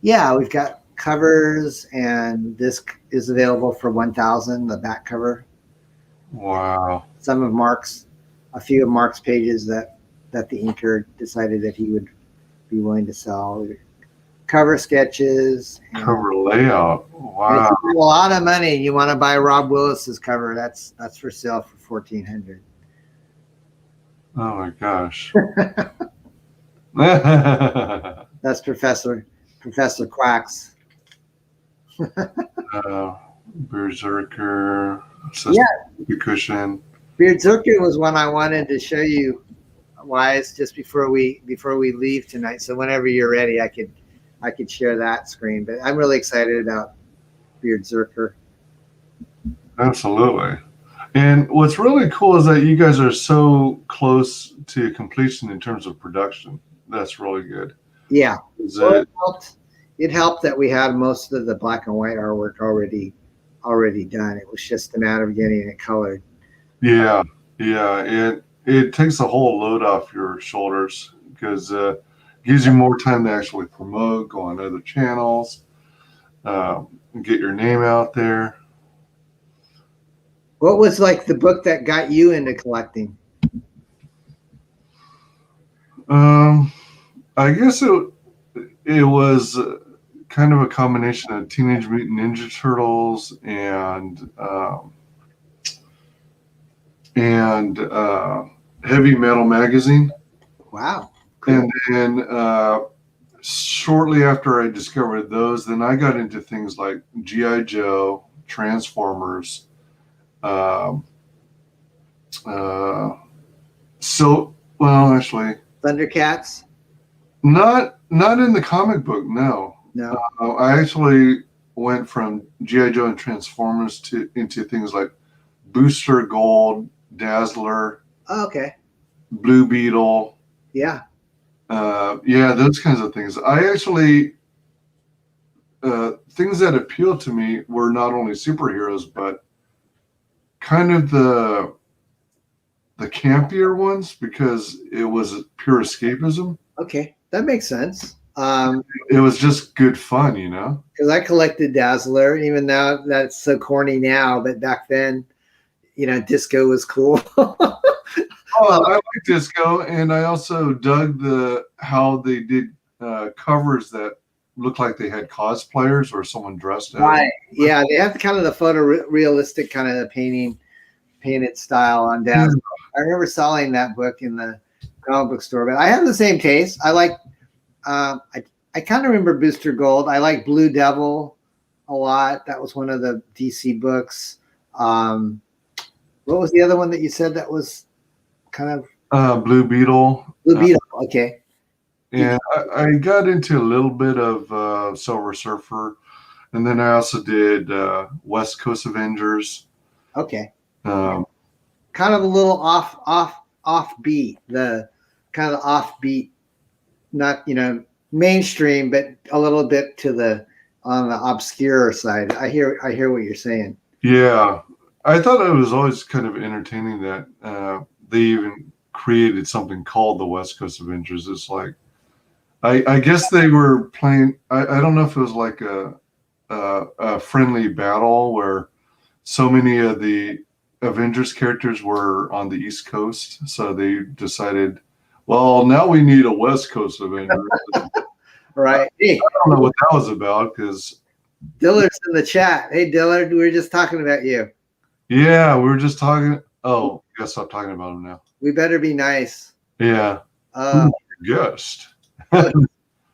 S3: Yeah, we've got covers, and this is available for $1,000, the back cover.
S2: Wow.
S3: Some of Mark's, a few of Mark's pages that the inker decided that he would be willing to sell. Cover sketches.
S2: Cover layout. Wow.
S3: A lot of money. You want to buy Rob Willis's cover? That's for sale for $1,400.
S2: Oh my gosh.
S3: That's Professor Quacks.
S2: Berserker.
S3: Yeah.
S2: Cushion.
S3: Berserker was one I wanted to show you, Wise, just before we leave tonight. So whenever you're ready, I could share that screen. But I'm really excited about Berserker.
S2: Absolutely. And what's really cool is that you guys are so close to completion in terms of production. That's really good.
S3: Yeah. It helped that we had most of the black and white artwork already done. It was just a matter of getting it colored.
S2: Yeah. It takes the whole load off your shoulders because it gives you more time to actually promote, go on other channels, get your name out there.
S3: What was like the book that got you into collecting?
S2: I guess it was kind of a combination of Teenage Mutant Ninja Turtles and Heavy Metal magazine.
S3: Wow. Cool.
S2: And then shortly after I discovered those, then I got into things like G.I. Joe, Transformers, actually
S3: Thundercats?
S2: Not in the comic book, no.
S3: No.
S2: I actually went from G.I. Joe and Transformers into things like Booster Gold, Dazzler.
S3: Oh, okay.
S2: Blue Beetle.
S3: Yeah.
S2: Those kinds of things. I actually things that appealed to me were not only superheroes, but kind of the campier ones because it was pure escapism.
S3: Okay, that makes sense.
S2: It was just good fun, you know.
S3: Because I collected Dazzler, even though that's so corny now, but back then, disco was cool.
S2: I like disco, and I also dug how they did covers that looked like they had cosplayers or someone dressed up.
S3: Right. Yeah, they have kind of the photorealistic kind of painted style on Dazzler. I remember selling that book in the comic book store, but I have the same taste. I like. I kind of remember Booster Gold. I like Blue Devil a lot. That was one of the DC books. What was the other one that you said that was kind of
S2: Blue Beetle?
S3: Blue Beetle. Okay.
S2: And I got into a little bit of Silver Surfer, and then I also did West Coast Avengers.
S3: Okay.
S2: Um,
S3: kind of a little offbeat. The kind of offbeat, not mainstream, but a little bit on the obscure side. I hear what you're saying.
S2: Yeah, I thought it was always kind of entertaining that they even created something called the West Coast Avengers. It's like, I guess they were playing. I don't know if it was like a friendly battle where so many of the Avengers characters were on the East Coast, so they decided, well, now we need a West Coast Avenger.
S3: Right. Hey,
S2: I don't know what that was about because
S3: Dillard's in the chat. Hey, Dillard, we were just talking about you.
S2: Yeah, we were just talking. Oh, I gotta stop talking about him now.
S3: We better be nice.
S2: Yeah. Guest.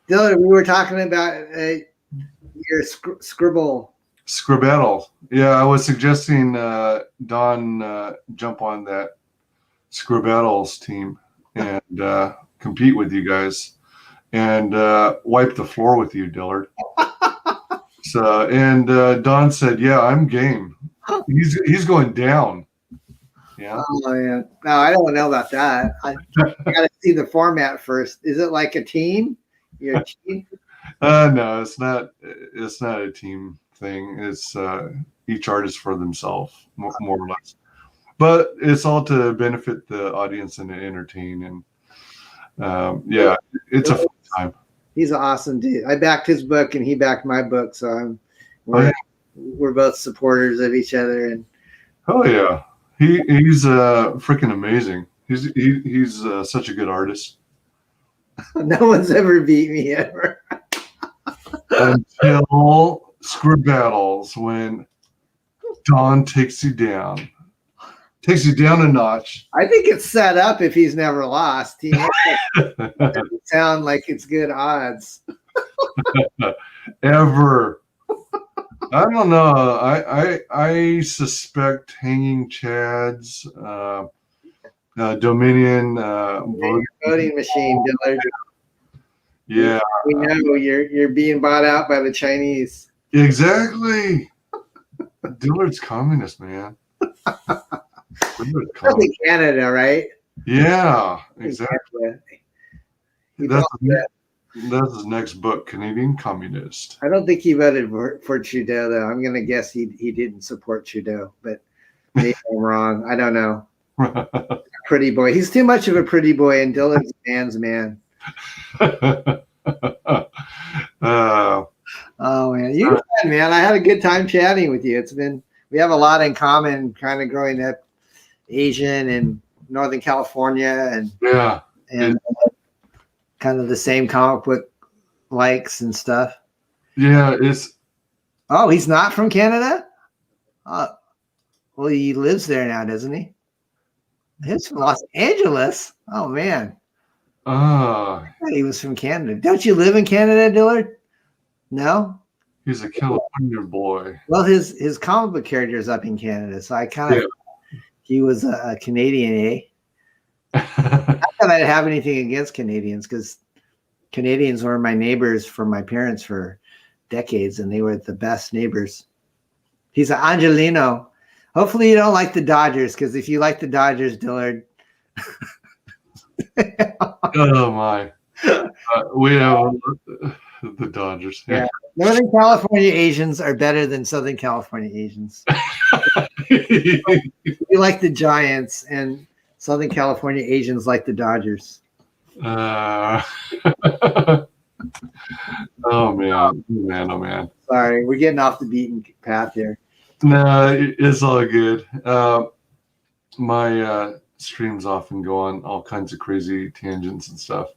S3: Dillard, we were talking about your scribble.
S2: Scribettle. Yeah, I was suggesting Don jump on that Scribettles team and compete with you guys. and wipe the floor with you, Dillard. So, and Don said, "Yeah, I'm game." He's going down. Yeah.
S3: Oh yeah. No, I don't know about that. I gotta see the format first. Is it like a team? You're a team?
S2: No, it's not. It's not a team thing. It's each artist for themselves, more or less. But it's all to benefit the audience and to entertain. And yeah, it's a fun time.
S3: He's an awesome dude. I backed his book and he backed my book, so we're both supporters of each other. And
S2: oh yeah, he's freaking amazing. He's such a good artist.
S3: no one's ever beat me ever.
S2: Until Script Battles, when Don takes you down a notch.
S3: I think it's set up if he's never lost. He doesn't sound like it's good odds.
S2: Ever. I don't know. I suspect Hanging Chad's Dominion
S3: voting machine, Dillard.
S2: Yeah.
S3: We know you're being bought out by the Chinese.
S2: Exactly. Dillard's communist, man.
S3: Probably Canada, right?
S2: Yeah, exactly. That's his next book, Canadian Communist.
S3: I don't think he voted for Trudeau, though. I'm going to guess he didn't support Trudeau, but maybe I'm wrong. I don't know. Pretty boy. He's too much of a pretty boy, and Dillard's a man's man. Oh, man. You're fun, man. I had a good time chatting with you. We have a lot in common, kind of growing up Asian in Northern California and kind of the same comic book likes and stuff.
S2: Yeah,
S3: oh, he's not from Canada? Well, he lives there now, doesn't he? He's from Los Angeles. Oh man. I thought he was from Canada. Don't you live in Canada, Dillard? No?
S2: He's a California boy.
S3: Well, his comic book character is up in Canada, so I kind of he was a Canadian, eh? Not that I have anything against Canadians, because Canadians were my neighbors for my parents for decades, and they were the best neighbors. He's an Angelino. Hopefully you don't like the Dodgers, because if you like the Dodgers, Dillard.
S2: Oh my. We have the Dodgers.
S3: Yeah. Northern California Asians are better than Southern California Asians. We like the Giants, and Southern California Asians like the Dodgers.
S2: Oh man.
S3: Sorry, we're getting off the beaten path here.
S2: No, it's all good. My streams often go on all kinds of crazy tangents and stuff.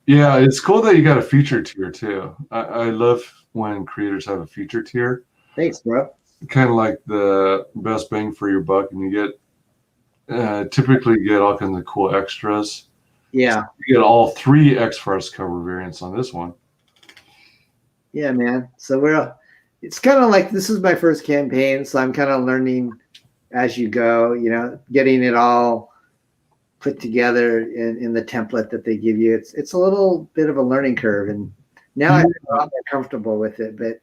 S2: Yeah, it's cool that you got a feature tier too. I love when creators have a feature tier.
S3: Thanks, bro.
S2: Kind of like the best bang for your buck, and you get typically get all kinds of cool extras.
S3: Yeah,
S2: you get all 3 XFarce cover variants on this one.
S3: Yeah, man. So it's kind of like, this is my first campaign, so I'm kind of learning as you go, getting it all put together in the template that they give you. It's a little bit of a learning curve, and now I'm a lot more comfortable with it. But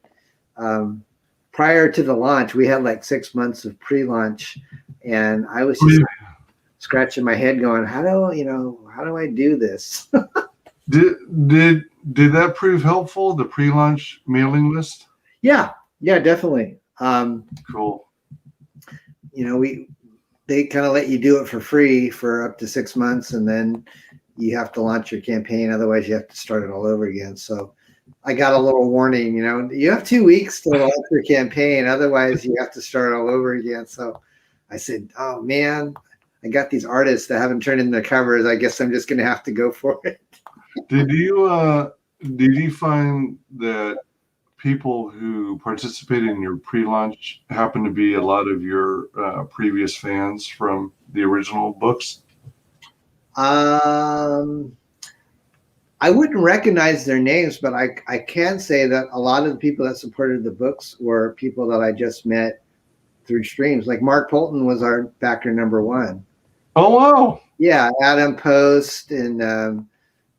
S3: prior to the launch, we had like 6 months of pre-launch, and I was just scratching my head going, how do I do this?
S2: Did that prove helpful, the pre-launch mailing list?
S3: Yeah, definitely.
S2: Cool.
S3: They kind of let you do it for free for up to 6 months, and then you have to launch your campaign. Otherwise, you have to start it all over again. So I got a little warning, you have 2 weeks to launch your campaign. Otherwise, you have to start all over again. So I said, oh, man, I got these artists that haven't turned in their covers. I guess I'm just going to have to go for it.
S2: Did you find that people who participated in your pre-launch happen to be a lot of your previous fans from the original books?
S3: I wouldn't recognize their names, but I can say that a lot of the people that supported the books were people that I just met through streams. Like Mark Polton was our backer #1.
S2: Oh, wow.
S3: Yeah, Adam Post and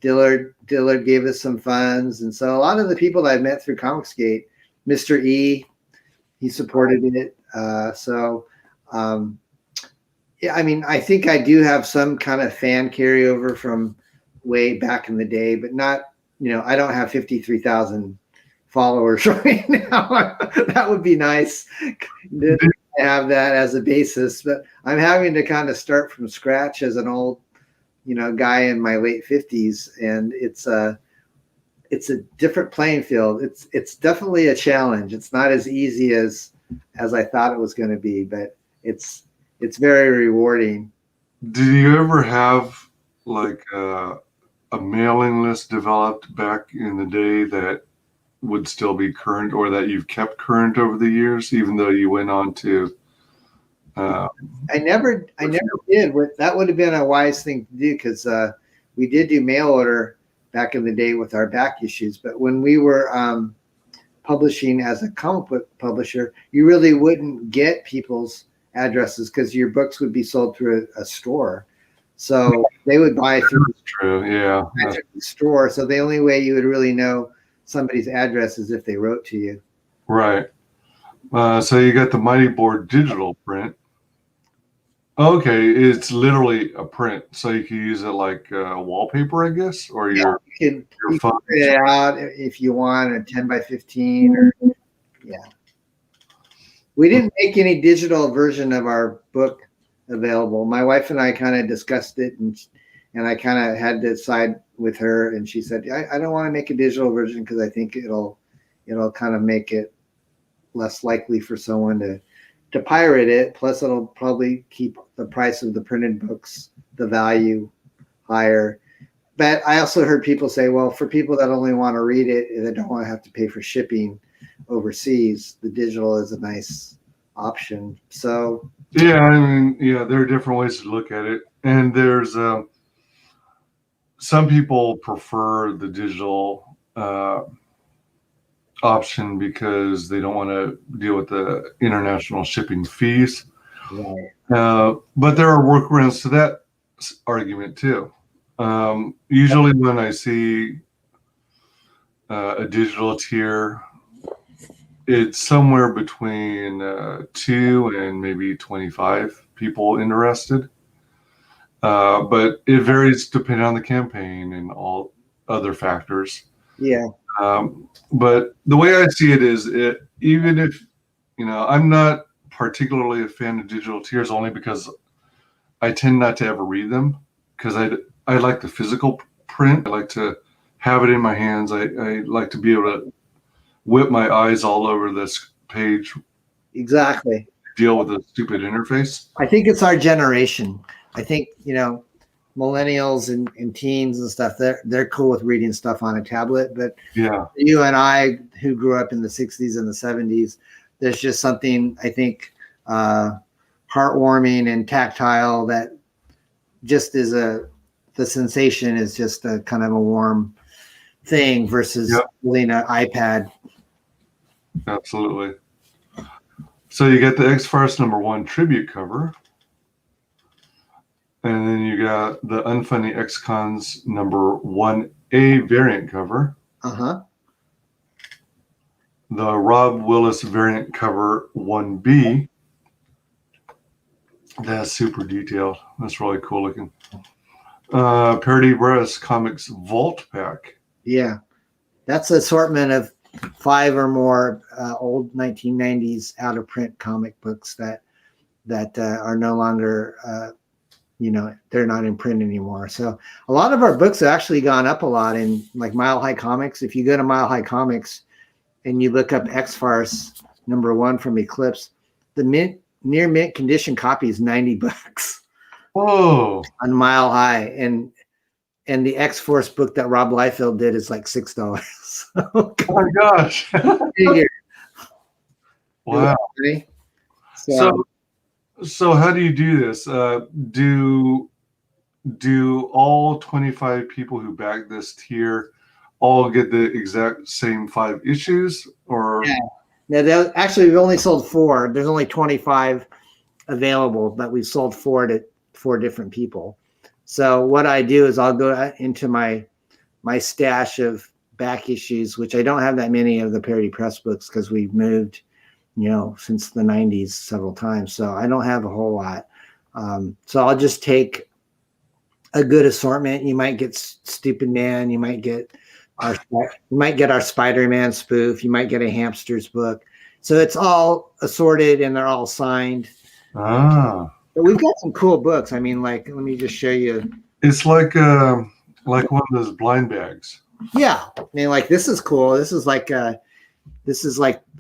S3: Dillard gave us some funds, and so a lot of the people that I met through Comicsgate, Mr. E, he supported it. Yeah, I mean, I think I do have some kind of fan carryover from way back in the day, but not, I don't have 53,000 followers right now. That would be nice to have that as a basis, but I'm having to kind of start from scratch as an old, guy in my late 50s, and it's a different playing field. It's definitely a challenge. It's not as easy as I thought it was going to be, but it's very rewarding.
S2: Did you ever have like a mailing list developed back in the day that would still be current, or that you've kept current over the years, even though you went on to?
S3: I never did. That would have been a wise thing to do, because we did do mail order back in the day with our back issues. But when we were publishing as a comic book publisher, you really wouldn't get people's addresses because your books would be sold through a store. So they would buy through the store. So the only way you would really know somebody's address is if they wrote to you.
S2: Right. So you got the Mighty Board digital print. Okay, it's literally a print, so you can use it like wallpaper, I guess, or
S3: you can print it out if you want a 10 by 15. Or, we didn't make any digital version of our book available. My wife and I kind of discussed it, and I kind of had to side with her, and she said, I don't want to make a digital version because I think it'll kind of make it less likely for someone to pirate it. Plus, it'll probably keep the price of the printed books, the value, higher. But I also heard people say, well, for people that only want to read it and they don't want to have to pay for shipping overseas, the digital is a nice option. So
S2: yeah, I mean, there are different ways to look at it, and there's some people prefer the digital option because they don't want to deal with the international shipping fees. Right. But there are workarounds to that argument too. Usually when I see a digital tier, it's somewhere between 2 and maybe 25 people interested. But it varies depending on the campaign and all other factors.
S3: Yeah.
S2: But the way I see it is, even if, I'm not particularly a fan of digital tiers, only because I tend not to ever read them, because I like the physical print. I like to have it in my hands. I like to be able to whip my eyes all over this page.
S3: Exactly.
S2: Deal with a stupid interface.
S3: I think it's our generation. I think, millennials and teens and stuff, they're cool with reading stuff on a tablet. But you and I, who grew up in the 60s and the 70s, there's just something, I think, heartwarming and tactile that just is the sensation is just a kind of a warm thing versus holding an iPad.
S2: Absolutely. So you get the X-Farce #1 tribute cover. And then you got the Unfunny X-Cons #1A variant cover.
S3: Uh-huh.
S2: The Rob Willis variant cover 1B. That's super detailed. That's really cool looking. Parody Breast Comics Vault Pack.
S3: Yeah. That's an assortment of 5 or more old 1990s out-of-print comic books that are no longer... they're not in print anymore. So a lot of our books have actually gone up a lot in like Mile High Comics. If you go to Mile High Comics and you look up X-Farce #1 from Eclipse, the near mint condition copy is $90
S2: Oh,
S3: on Mile High. And the X-Force book that Rob Liefeld did is like $6.
S2: Oh my gosh. Wow. So how do you do this? Do all 25 people who back this tier all get the exact same 5 issues, or?
S3: Yeah. Actually, we've only sold 4. There's only 25 available, but we've sold 4 to 4 different people. So what I do is I'll go into my my stash of back issues, which I don't have that many of the Parody Press books because we've moved, since the 90s several times. So I don't have a whole lot. So I'll just take a good assortment. You might get Stupid Man. You might get our Spider-Man spoof. You might get a Hamsters book. So it's all assorted and they're all signed.
S2: Ah.
S3: But we've got some cool books. I mean, like, let me just show you.
S2: It's like one of those blind bags.
S3: Yeah. I mean, like, this is cool. This is like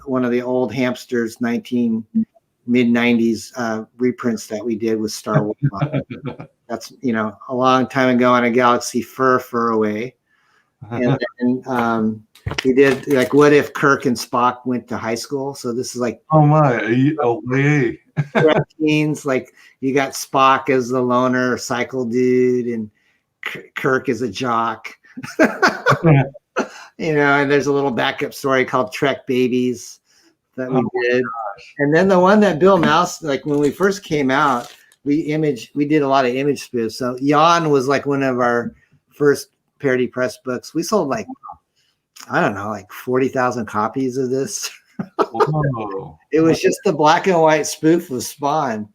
S3: one of the old Hamsters mid-90s reprints that we did with Star Wars. That's, a long time ago on a galaxy far away. And then we did like, what if Kirk and Spock went to high school? So this is like,
S2: oh my, yeah.
S3: teens, like you got Spock as the loner cycle dude and Kirk is a jock. And there's a little backup story called Trek Babies that we did. And then the one that Bill Mouse, like when we first came out, we did a lot of image spoofs. So Yawn was like one of our first Parody Press books. We sold like, I don't know, like 40,000 copies of this. It was just the black and white spoof of Spawn,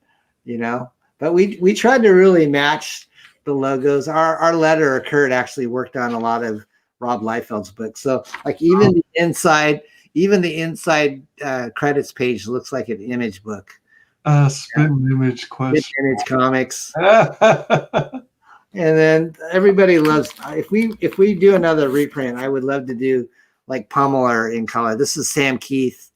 S3: but we tried to really match the logos. Our letterer Kurt actually worked on a lot of Rob Liefeld's books. So like even the inside credits page looks like an image book.
S2: Spin image question.
S3: Image comics. And then everybody loves, if we do another reprint, I would love to do like Pummeler in color. This is Sam Keith.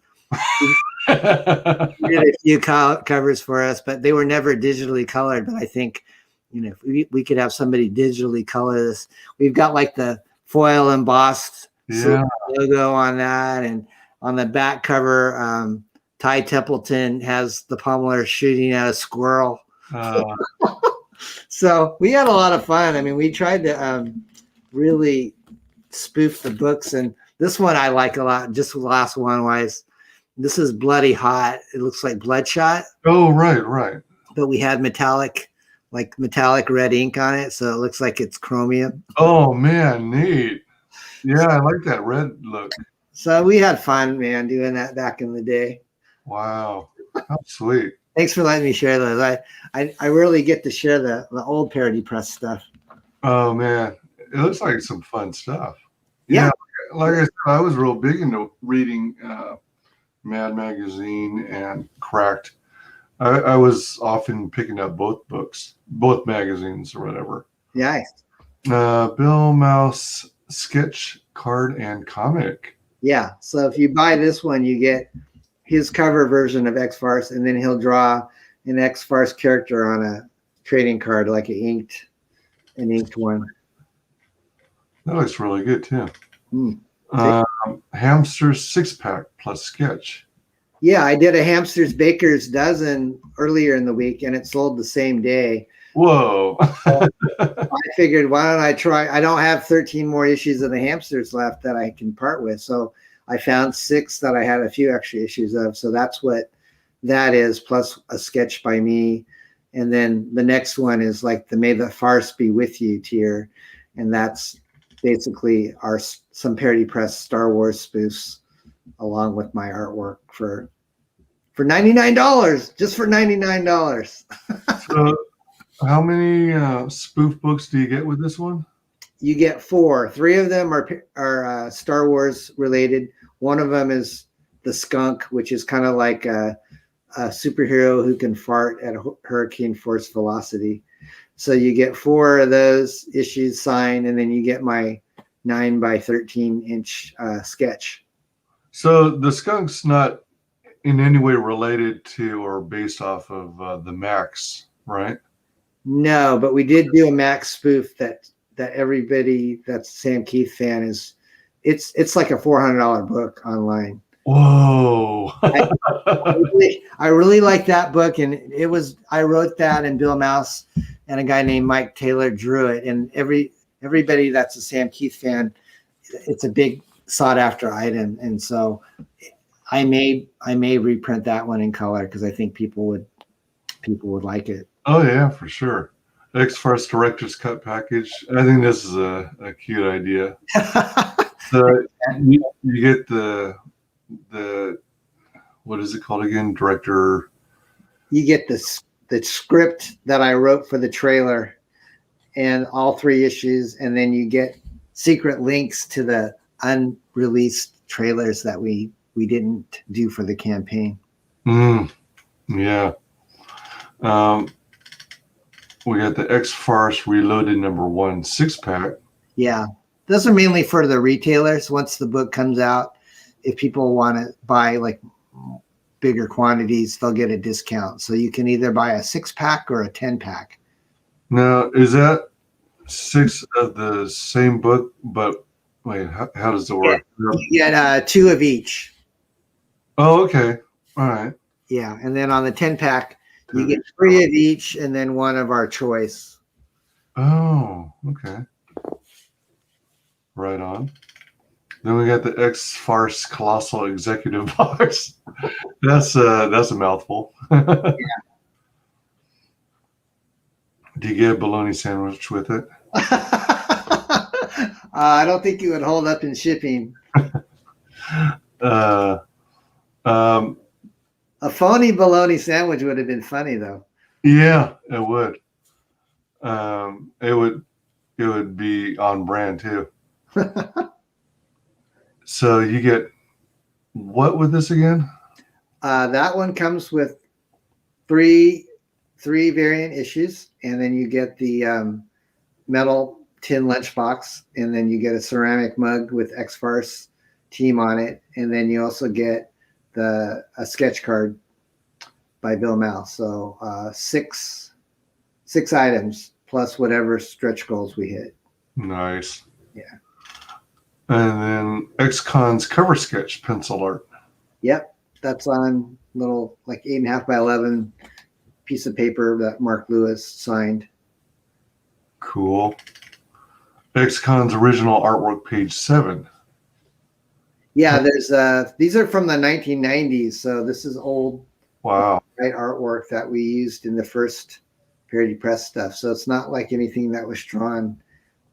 S3: He did a few covers for us, but they were never digitally colored. But I think, if we could have somebody digitally color this. We've got like the foil embossed logo on that. And on the back cover, Ty Templeton has the Pummeler shooting at a squirrel. So we had a lot of fun. I mean, we tried to really spoof the books. And this one I like a lot. Just the last one was, this is Bloody Hot. It looks like Bloodshot.
S2: Oh, right.
S3: But we had metallic red ink on it. So it looks like it's chromium.
S2: Oh, man, neat. Yeah, I like that red look.
S3: So we had fun, man, doing that back in the day.
S2: Wow. How sweet.
S3: Thanks for letting me share those. I really get to share the old Parody Press stuff.
S2: Oh, man. It looks like some fun stuff.
S3: Yeah.
S2: Like I said, I was real big into reading Mad Magazine and Cracked. I was often picking up both books, both magazines or whatever.
S3: Nice.
S2: Bill Mouse sketch card and comic.
S3: Yeah. So if you buy this one, you get his cover version of X-Farce, and then he'll draw an X-Farce character on a trading card, like an inked one.
S2: That looks really good too.
S3: Mm.
S2: Hamsters 6-pack plus sketch.
S3: Yeah, I did a Hamsters Baker's Dozen earlier in the week, and it sold the same day.
S2: Whoa.
S3: I figured, why don't I try? I don't have 13 more issues of the Hamsters left that I can part with. So I found 6 that I had a few extra issues of. So that's what that is, plus a sketch by me. And then the next one is like the May the Farce Be With You tier. And that's basically some Parody Press Star Wars spoofs along with my artwork for $99, just for $99.
S2: So how many spoof books do you get with this one?
S3: You get 4. 3 of them are Star Wars related. One of them is the Skunk, which is kind of like a superhero who can fart at hurricane force velocity. So you get 4 of those issues signed, and then you get my 9 by 13 inch sketch.
S2: So the Skunk's not in any way related to or based off of the Max, right?
S3: No, but we did do a Max spoof that everybody that's a Sam Keith fan is. It's like a $400 book online.
S2: Whoa!
S3: I really like that book, and I wrote that, and Bill Mouse and a guy named Mike Taylor drew it, and everybody that's a Sam Keith fan, it's a big sought after item, and so I may reprint that one in color because I think people would like it.
S2: Oh yeah, for sure. X-Farce Director's Cut package. I think this is a cute idea. So you get the what is it called again? Director.
S3: You get the script that I wrote for the trailer and all 3 issues, and then you get secret links to the unreleased trailers that we didn't do for the campaign.
S2: Yeah. We got the XFarce Reloaded #1 6-pack.
S3: Yeah. Those are mainly for the retailers. Once the book comes out, if people want to buy like bigger quantities, they'll get a discount. So you can either buy a 6-pack or a 10-pack.
S2: Now, is that 6 of the same book? But wait, how does it work?
S3: Yeah. You get 2 of each.
S2: Oh, okay. All right.
S3: Yeah. And then on the 10-pack, you get 3 of each and then 1 of our choice.
S2: Oh, okay. Right on. Then we got the XFarce Colossal Executive Box. That's a mouthful.
S3: Yeah.
S2: Do you get a bologna sandwich with it?
S3: I don't think it would hold up in shipping. A phony bologna sandwich would have been funny, though.
S2: Yeah, it would. It would be on brand too. So you get what with this again?
S3: That one comes with three variant issues, and then you get the metal tin lunchbox, and then you get a ceramic mug with XFarce team on it, and then you also get a sketch card by Bill Mouse. So 6 items plus whatever stretch goals we hit.
S2: Nice.
S3: Yeah.
S2: And then XCon's cover sketch pencil art.
S3: Yep, that's on little like 8.5 by 11 piece of paper that Mark Lewis signed.
S2: Cool. XCon's original artwork, page 7.
S3: Yeah, there's these are from the 1990s, so this is old.
S2: Wow.
S3: Right, artwork that we used in the first Parody Press stuff. So it's not like anything that was drawn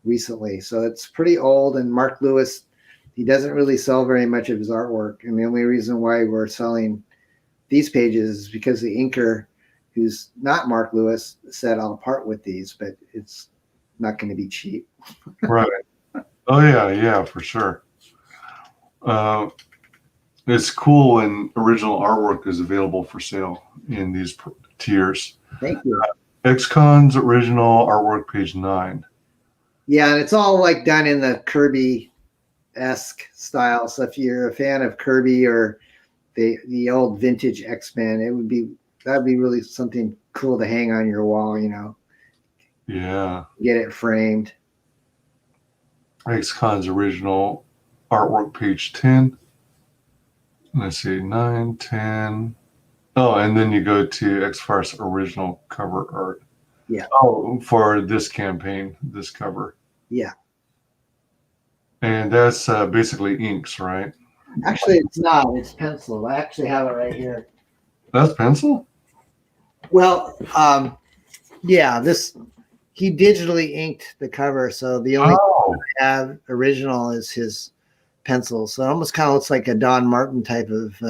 S3: recently. So it's pretty old. And Mark Lewis, he doesn't really sell very much of his artwork. And the only reason why we're selling these pages is because the inker, who's not Mark Lewis, said I'll part with these, but it's not going to be cheap.
S2: Right. Oh yeah, for sure. It's cool when original artwork is available for sale in these tiers.
S3: Thank you.
S2: XCon's original artwork, page 9.
S3: Yeah, and it's all like done in the Kirby-esque style. So if you're a fan of Kirby or the old vintage X-Men, that'd be really something cool to hang on your wall, you know.
S2: Yeah.
S3: Get it framed.
S2: XCon's original artwork, page 10. Let's see, 9, 10. Oh, and then you go to XFarce original cover art.
S3: Yeah.
S2: Oh, for this campaign, this cover.
S3: Yeah.
S2: And that's basically inks, right?
S3: Actually, it's not. It's pencil. I actually have it right here.
S2: That's pencil?
S3: Well, yeah, he digitally inked the cover, so the only thing I have original is his pencil. So it almost kind of looks like a Don Martin type of,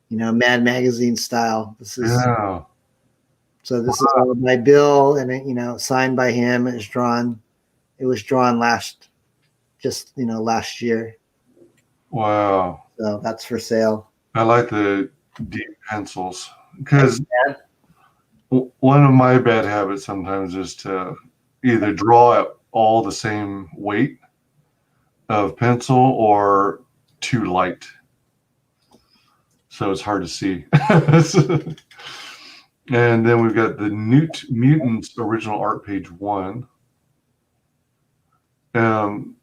S3: Mad Magazine style. This is So this is all by Bill, and signed by him. It was drawn last year.
S2: Wow.
S3: So that's for sale.
S2: I like the deep pencils because one of my bad habits sometimes is to either draw at all the same weight of pencil or too light. So it's hard to see. And then we've got the Newt Mutants original art, page 1. The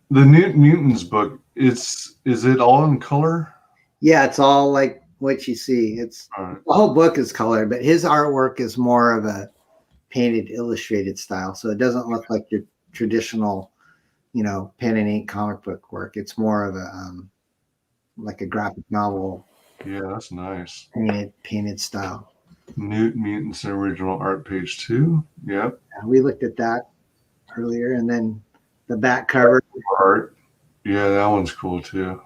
S2: Newt Mutants book, is it all in color?
S3: Yeah, it's all like what you see. It's
S2: right.
S3: The whole book is colored, but his artwork is more of a painted, illustrated style. So it doesn't look like your traditional, pen and ink comic book work. It's more of a like a graphic novel.
S2: Yeah, that's nice.
S3: Painted style.
S2: Newt Mutants original art page 2. Yep.
S3: We looked at that earlier, and then the back cover
S2: art. Yeah, that one's cool too.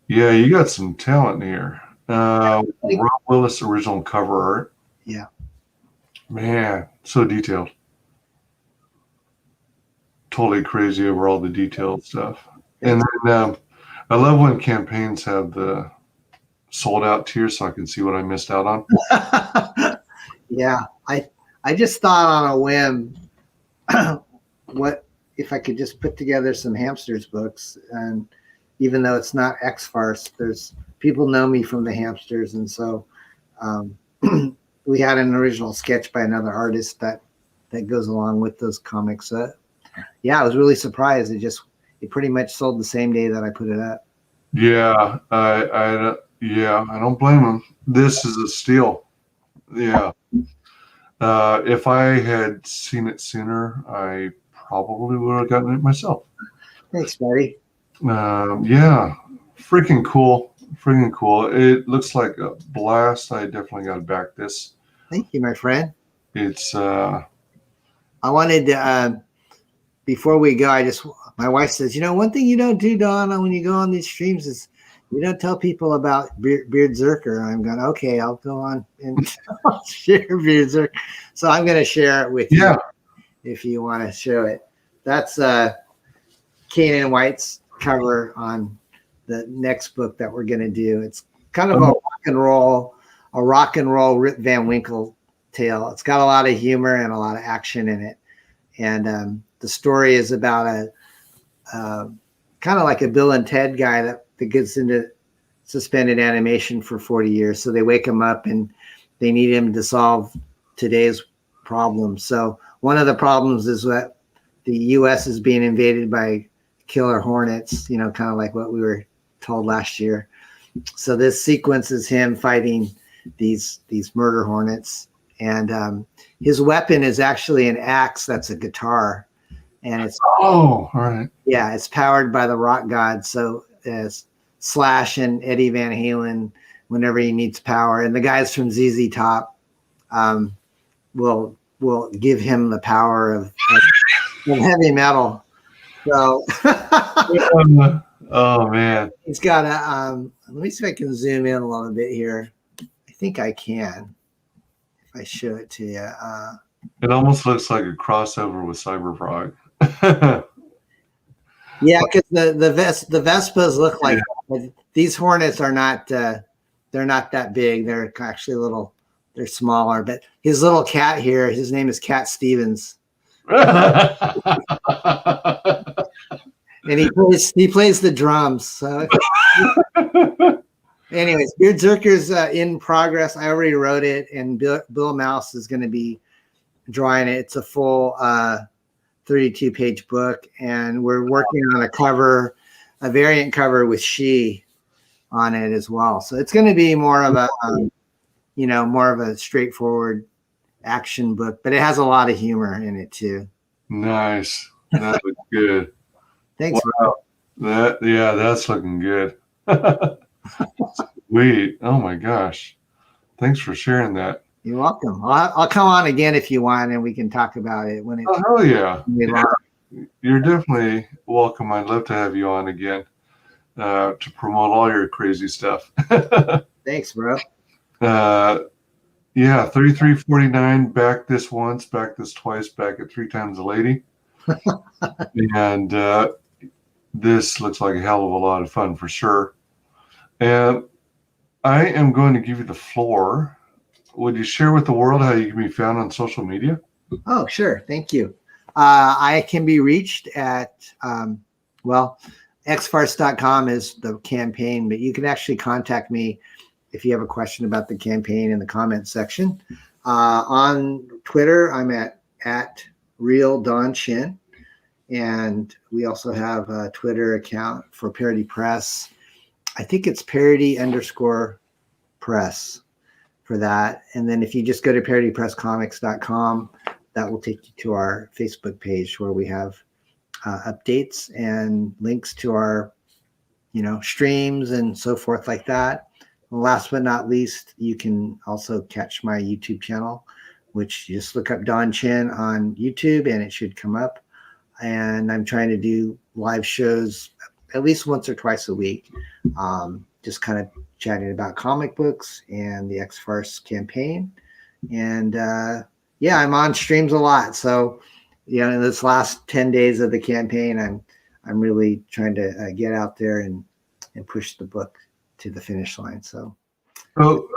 S2: Yeah, you got some talent here. Rob Willis original cover art.
S3: Yeah.
S2: Man, so detailed. Totally crazy over all the detailed stuff. And then I love when campaigns have the sold out tier so I can see what I missed out on.
S3: Yeah, I just thought on a whim, what if I could just put together some Hamsters books, and even though it's not X-Farce, there's people know me from the Hamsters, and so we had an original sketch by another artist that goes along with those comics. Yeah, I was really surprised. It pretty much sold the same day that I put it up.
S2: Yeah, I don't blame them. This is a steal. Yeah. If I had seen it sooner, I probably would have gotten it myself.
S3: Thanks, buddy.
S2: Yeah, freaking cool. Freaking cool. It looks like a blast. I definitely got to back this.
S3: Thank you, my friend.
S2: It's
S3: I wanted to before we go, my wife says, one thing you don't do, Don, when you go on these streams is you don't tell people about Beard Zerker. I'm going, okay, I'll go on and share Beard Zerker. So I'm going to share it with you if you want to show it. That's Kanan White's cover on the next book that we're going to do. It's kind of a rock and roll Rip Van Winkle tale. It's got a lot of humor and a lot of action in it. And the story is about a kind of like a Bill and Ted guy that gets into suspended animation for 40 years. So they wake him up and they need him to solve today's problems. So one of the problems is that the U.S. is being invaded by killer hornets, kind of like what we were told last year. So this sequence is him fighting these murder hornets. And his weapon is actually an axe that's a guitar. And it's
S2: all right. Yeah,
S3: it's powered by the rock gods. So as Slash and Eddie Van Halen, whenever he needs power, and the guys from ZZ Top will give him the power of heavy metal. So
S2: oh man,
S3: he's got a let me see if I can zoom in a little bit here. I think I can if I show it to you.
S2: It almost looks like a crossover with Cyberfrog.
S3: Yeah, because the Vespas look like these hornets are not they're not that big. They're actually they're smaller. But his little cat here, his name is Cat Stevens. And he plays the drums. So anyways, Beard Zerker's in progress. I already wrote it, and Bill Mouse is going to be drawing it. It's a full 32-page book, and we're working on a variant cover with She on it as well. So it's going to be more of a more of a straightforward action book, but it has a lot of humor in it too.
S2: Nice. That looks good.
S3: Thanks.
S2: Wow. That's looking good. Sweet. Oh my gosh. Thanks for sharing that.
S3: You're welcome. I'll come on again if you want, and we can talk about it when it's.
S2: Oh hell yeah. You're definitely welcome. I'd love to have you on again to promote all your crazy stuff.
S3: Thanks, bro.
S2: Yeah, 33.49. Back this once, back this twice, back at 3 times a lady. And this looks like a hell of a lot of fun for sure. And I am going to give you the floor. Would you share with the world how you can be found on social media?
S3: Oh, sure. Thank you. I can be reached at, xfarce.com is the campaign, but you can actually contact me if you have a question about the campaign in the comment section. On Twitter, I'm at Real Don Chin. And we also have a Twitter account for Parody Press. I think it's parody_press for that. And then if you just go to parodypresscomics.com, that will take you to our Facebook page where we have updates and links to our, streams and so forth like that. Last but not least, you can also catch my YouTube channel, which just look up Don Chen on YouTube and it should come up. And I'm trying to do live shows at least once or twice a week, just kind of chatting about comic books and the X-Farce campaign. And yeah, I'm on streams a lot. So, you know, in this last 10 days of the campaign, I'm really trying to get out there and push the book to the finish line. So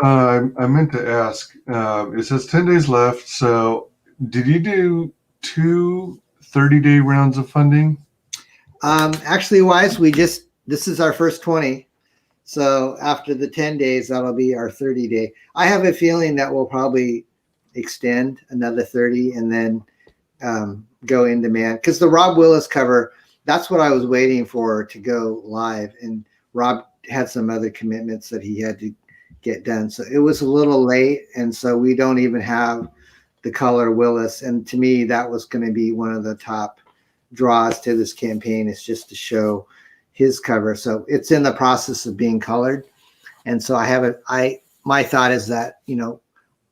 S2: I meant to ask, it says 10 days left. So did you do 2 30-day rounds of funding?
S3: Actually, Wise, this is our first 20. So after the 10 days, that'll be our 30-day. I have a feeling that we'll probably extend another 30 and then go in demand. Because the Rob Willis cover, that's what I was waiting for to go live. And Rob had some other commitments that he had to get done. So it was a little late. And so we don't even have the color Willis. And to me, that was going to be one of the top draws to this campaign, is just to show his cover. So it's in the process of being colored. And so my thought is that, you know,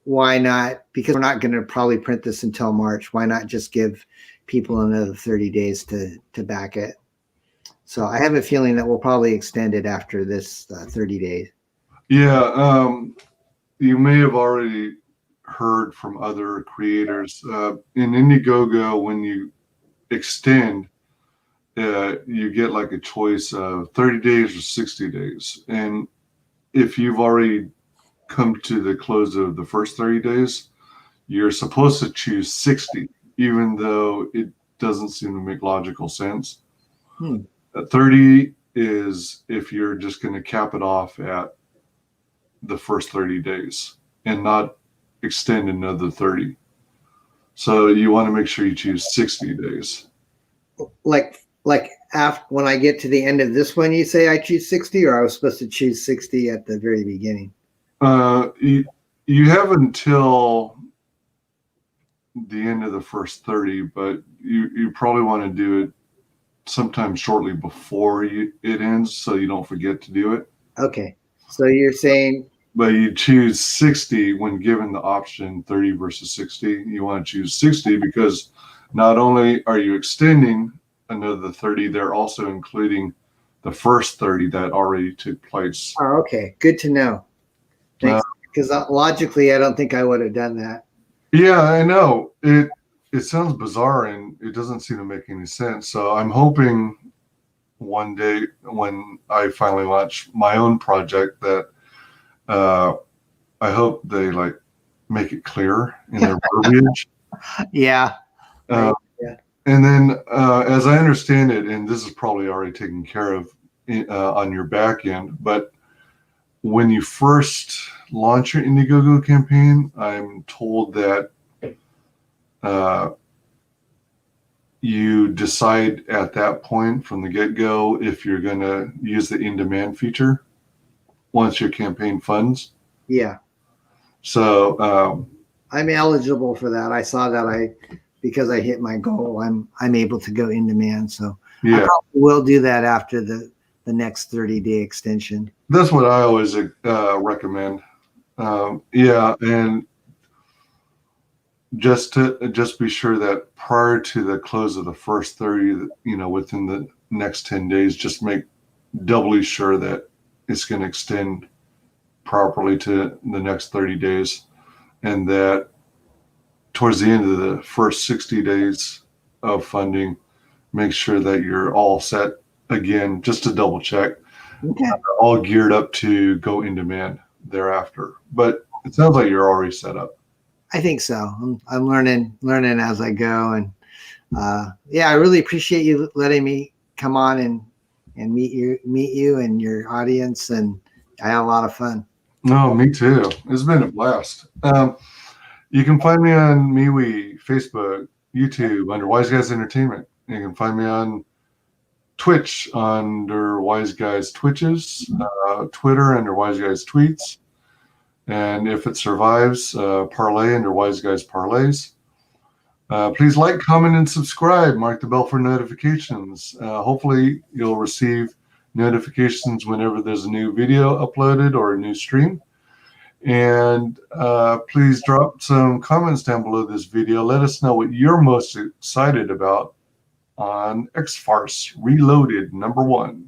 S3: why not, because we're not going to probably print this until March, why not just give people another 30 days to back it? So I have a feeling that we'll probably extend it after this 30 days.
S2: Yeah, you may have already heard from other creators. In Indiegogo, when you extend, you get like a choice of 30 days or 60 days. And if you've already come to the close of the first 30 days, you're supposed to choose 60, even though it doesn't seem to make logical sense. 30 is if you're just going to cap it off at the first 30 days and not extend another 30. So you want to make sure you choose 60 days.
S3: Like after, when I get to the end of this one, you say I choose 60, or I was supposed to choose 60 at the very beginning?
S2: You have until the end of the first 30, but you probably want to do it sometime shortly before it ends, so you don't forget to do it.
S3: Okay, so you're saying,
S2: but you choose 60 when given the option 30 versus 60. You want to choose 60 because not only are you extending another 30, they're also including the first 30 that already took place.
S3: Oh, okay, good to know. Thanks. Because logically, I don't think I would have done that.
S2: Yeah, I know. It sounds bizarre and it doesn't seem to make any sense. So I'm hoping one day when I finally launch my own project that I hope they like make it clear in their verbiage.
S3: Yeah.
S2: Yeah. And then as I understand it, and this is probably already taken care of on your back end, but when you first launch your Indiegogo campaign, I'm told that you decide at that point from the get-go if you're going to use the in-demand feature once your campaign funds.
S3: Yeah.
S2: So
S3: I'm eligible for that. I saw that because I hit my goal, I'm able to go in demand. So yeah. I probably will do that after the next 30-day extension.
S2: That's what I always recommend. Yeah, and just be sure that prior to the close of the first 30, within the next 10 days, just make doubly sure that it's going to extend properly to the next 30 days, and that towards the end of the first 60 days of funding, make sure that you're all set again, just to double check.
S3: Okay.
S2: All geared up to go in demand thereafter. But it sounds like you're already set up.
S3: I think so. I'm learning as I go, and yeah, I really appreciate you letting me come on and meet you and your audience, and I had a lot of fun.
S2: No, me too. It's been a blast. You can find me on MeWe, Facebook, YouTube under WyzGyz Entertainment. You can find me on Twitch under WyzGyz Twitches, Twitter under WyzGyz Tweets, and if it survives, Parler under WyzGyzParlers. Please like, comment, and subscribe. Mark the bell for notifications. Hopefully, you'll receive notifications whenever there's a new video uploaded or a new stream. And please drop some comments down below this video. Let us know what you're most excited about on XFarce Reloaded #1.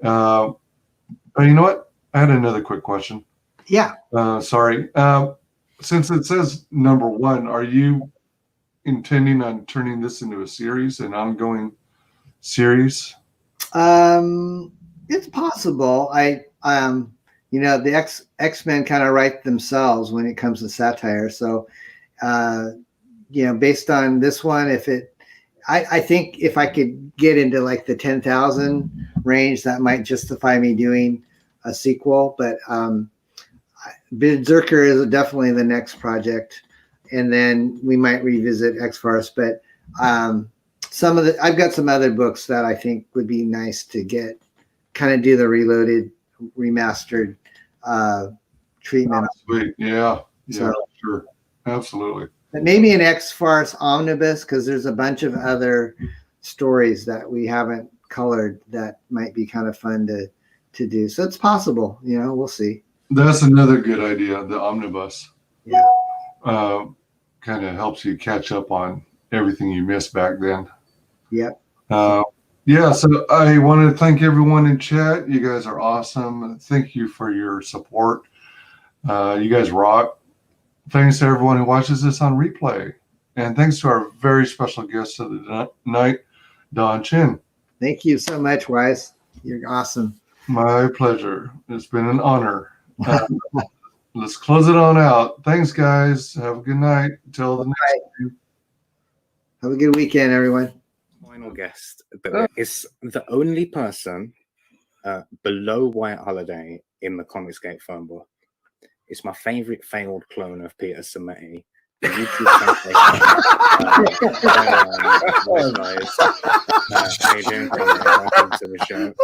S2: Oh, you know what? I had another quick question.
S3: Yeah.
S2: Sorry. Since it says #1, are you intending on turning this into a series, an ongoing series?
S3: It's possible. You know, the X-Men kind of write themselves when it comes to satire. So, you know, based on this one, I think if I could get into like the 10,000 range, that might justify me doing a sequel. But Berserker is definitely the next project, and then we might revisit X-Farce. But I've got some other books that I think would be nice to get, kind of do the Reloaded, remastered treatment.
S2: Sweet. Yeah.
S3: So,
S2: sure. Absolutely.
S3: But maybe an X-Farce omnibus, because there's a bunch of other stories that we haven't colored that might be kind of fun to do. So it's possible, you know, we'll see.
S2: That's another good idea, the omnibus.
S3: Yeah.
S2: Kind of helps you catch up on everything you missed back then.
S3: Yep.
S2: Yeah, so I want to thank everyone in chat. You guys are awesome. Thank you for your support. You guys rock. Thanks to everyone who watches this on replay. And thanks to our very special guest of the night, Don Chin.
S3: Thank you so much, Wise. You're awesome.
S2: My pleasure. It's been an honor. Let's close it on out. Thanks, guys. Have a good night. Until the next time.
S3: Have a good weekend, everyone.
S1: Final guest that is the only person below White Holiday in the Comicsgate phone book. It's my favorite failed clone of Peter Sameti. The YouTube sensation. How you doing, Conrad? Welcome to the show.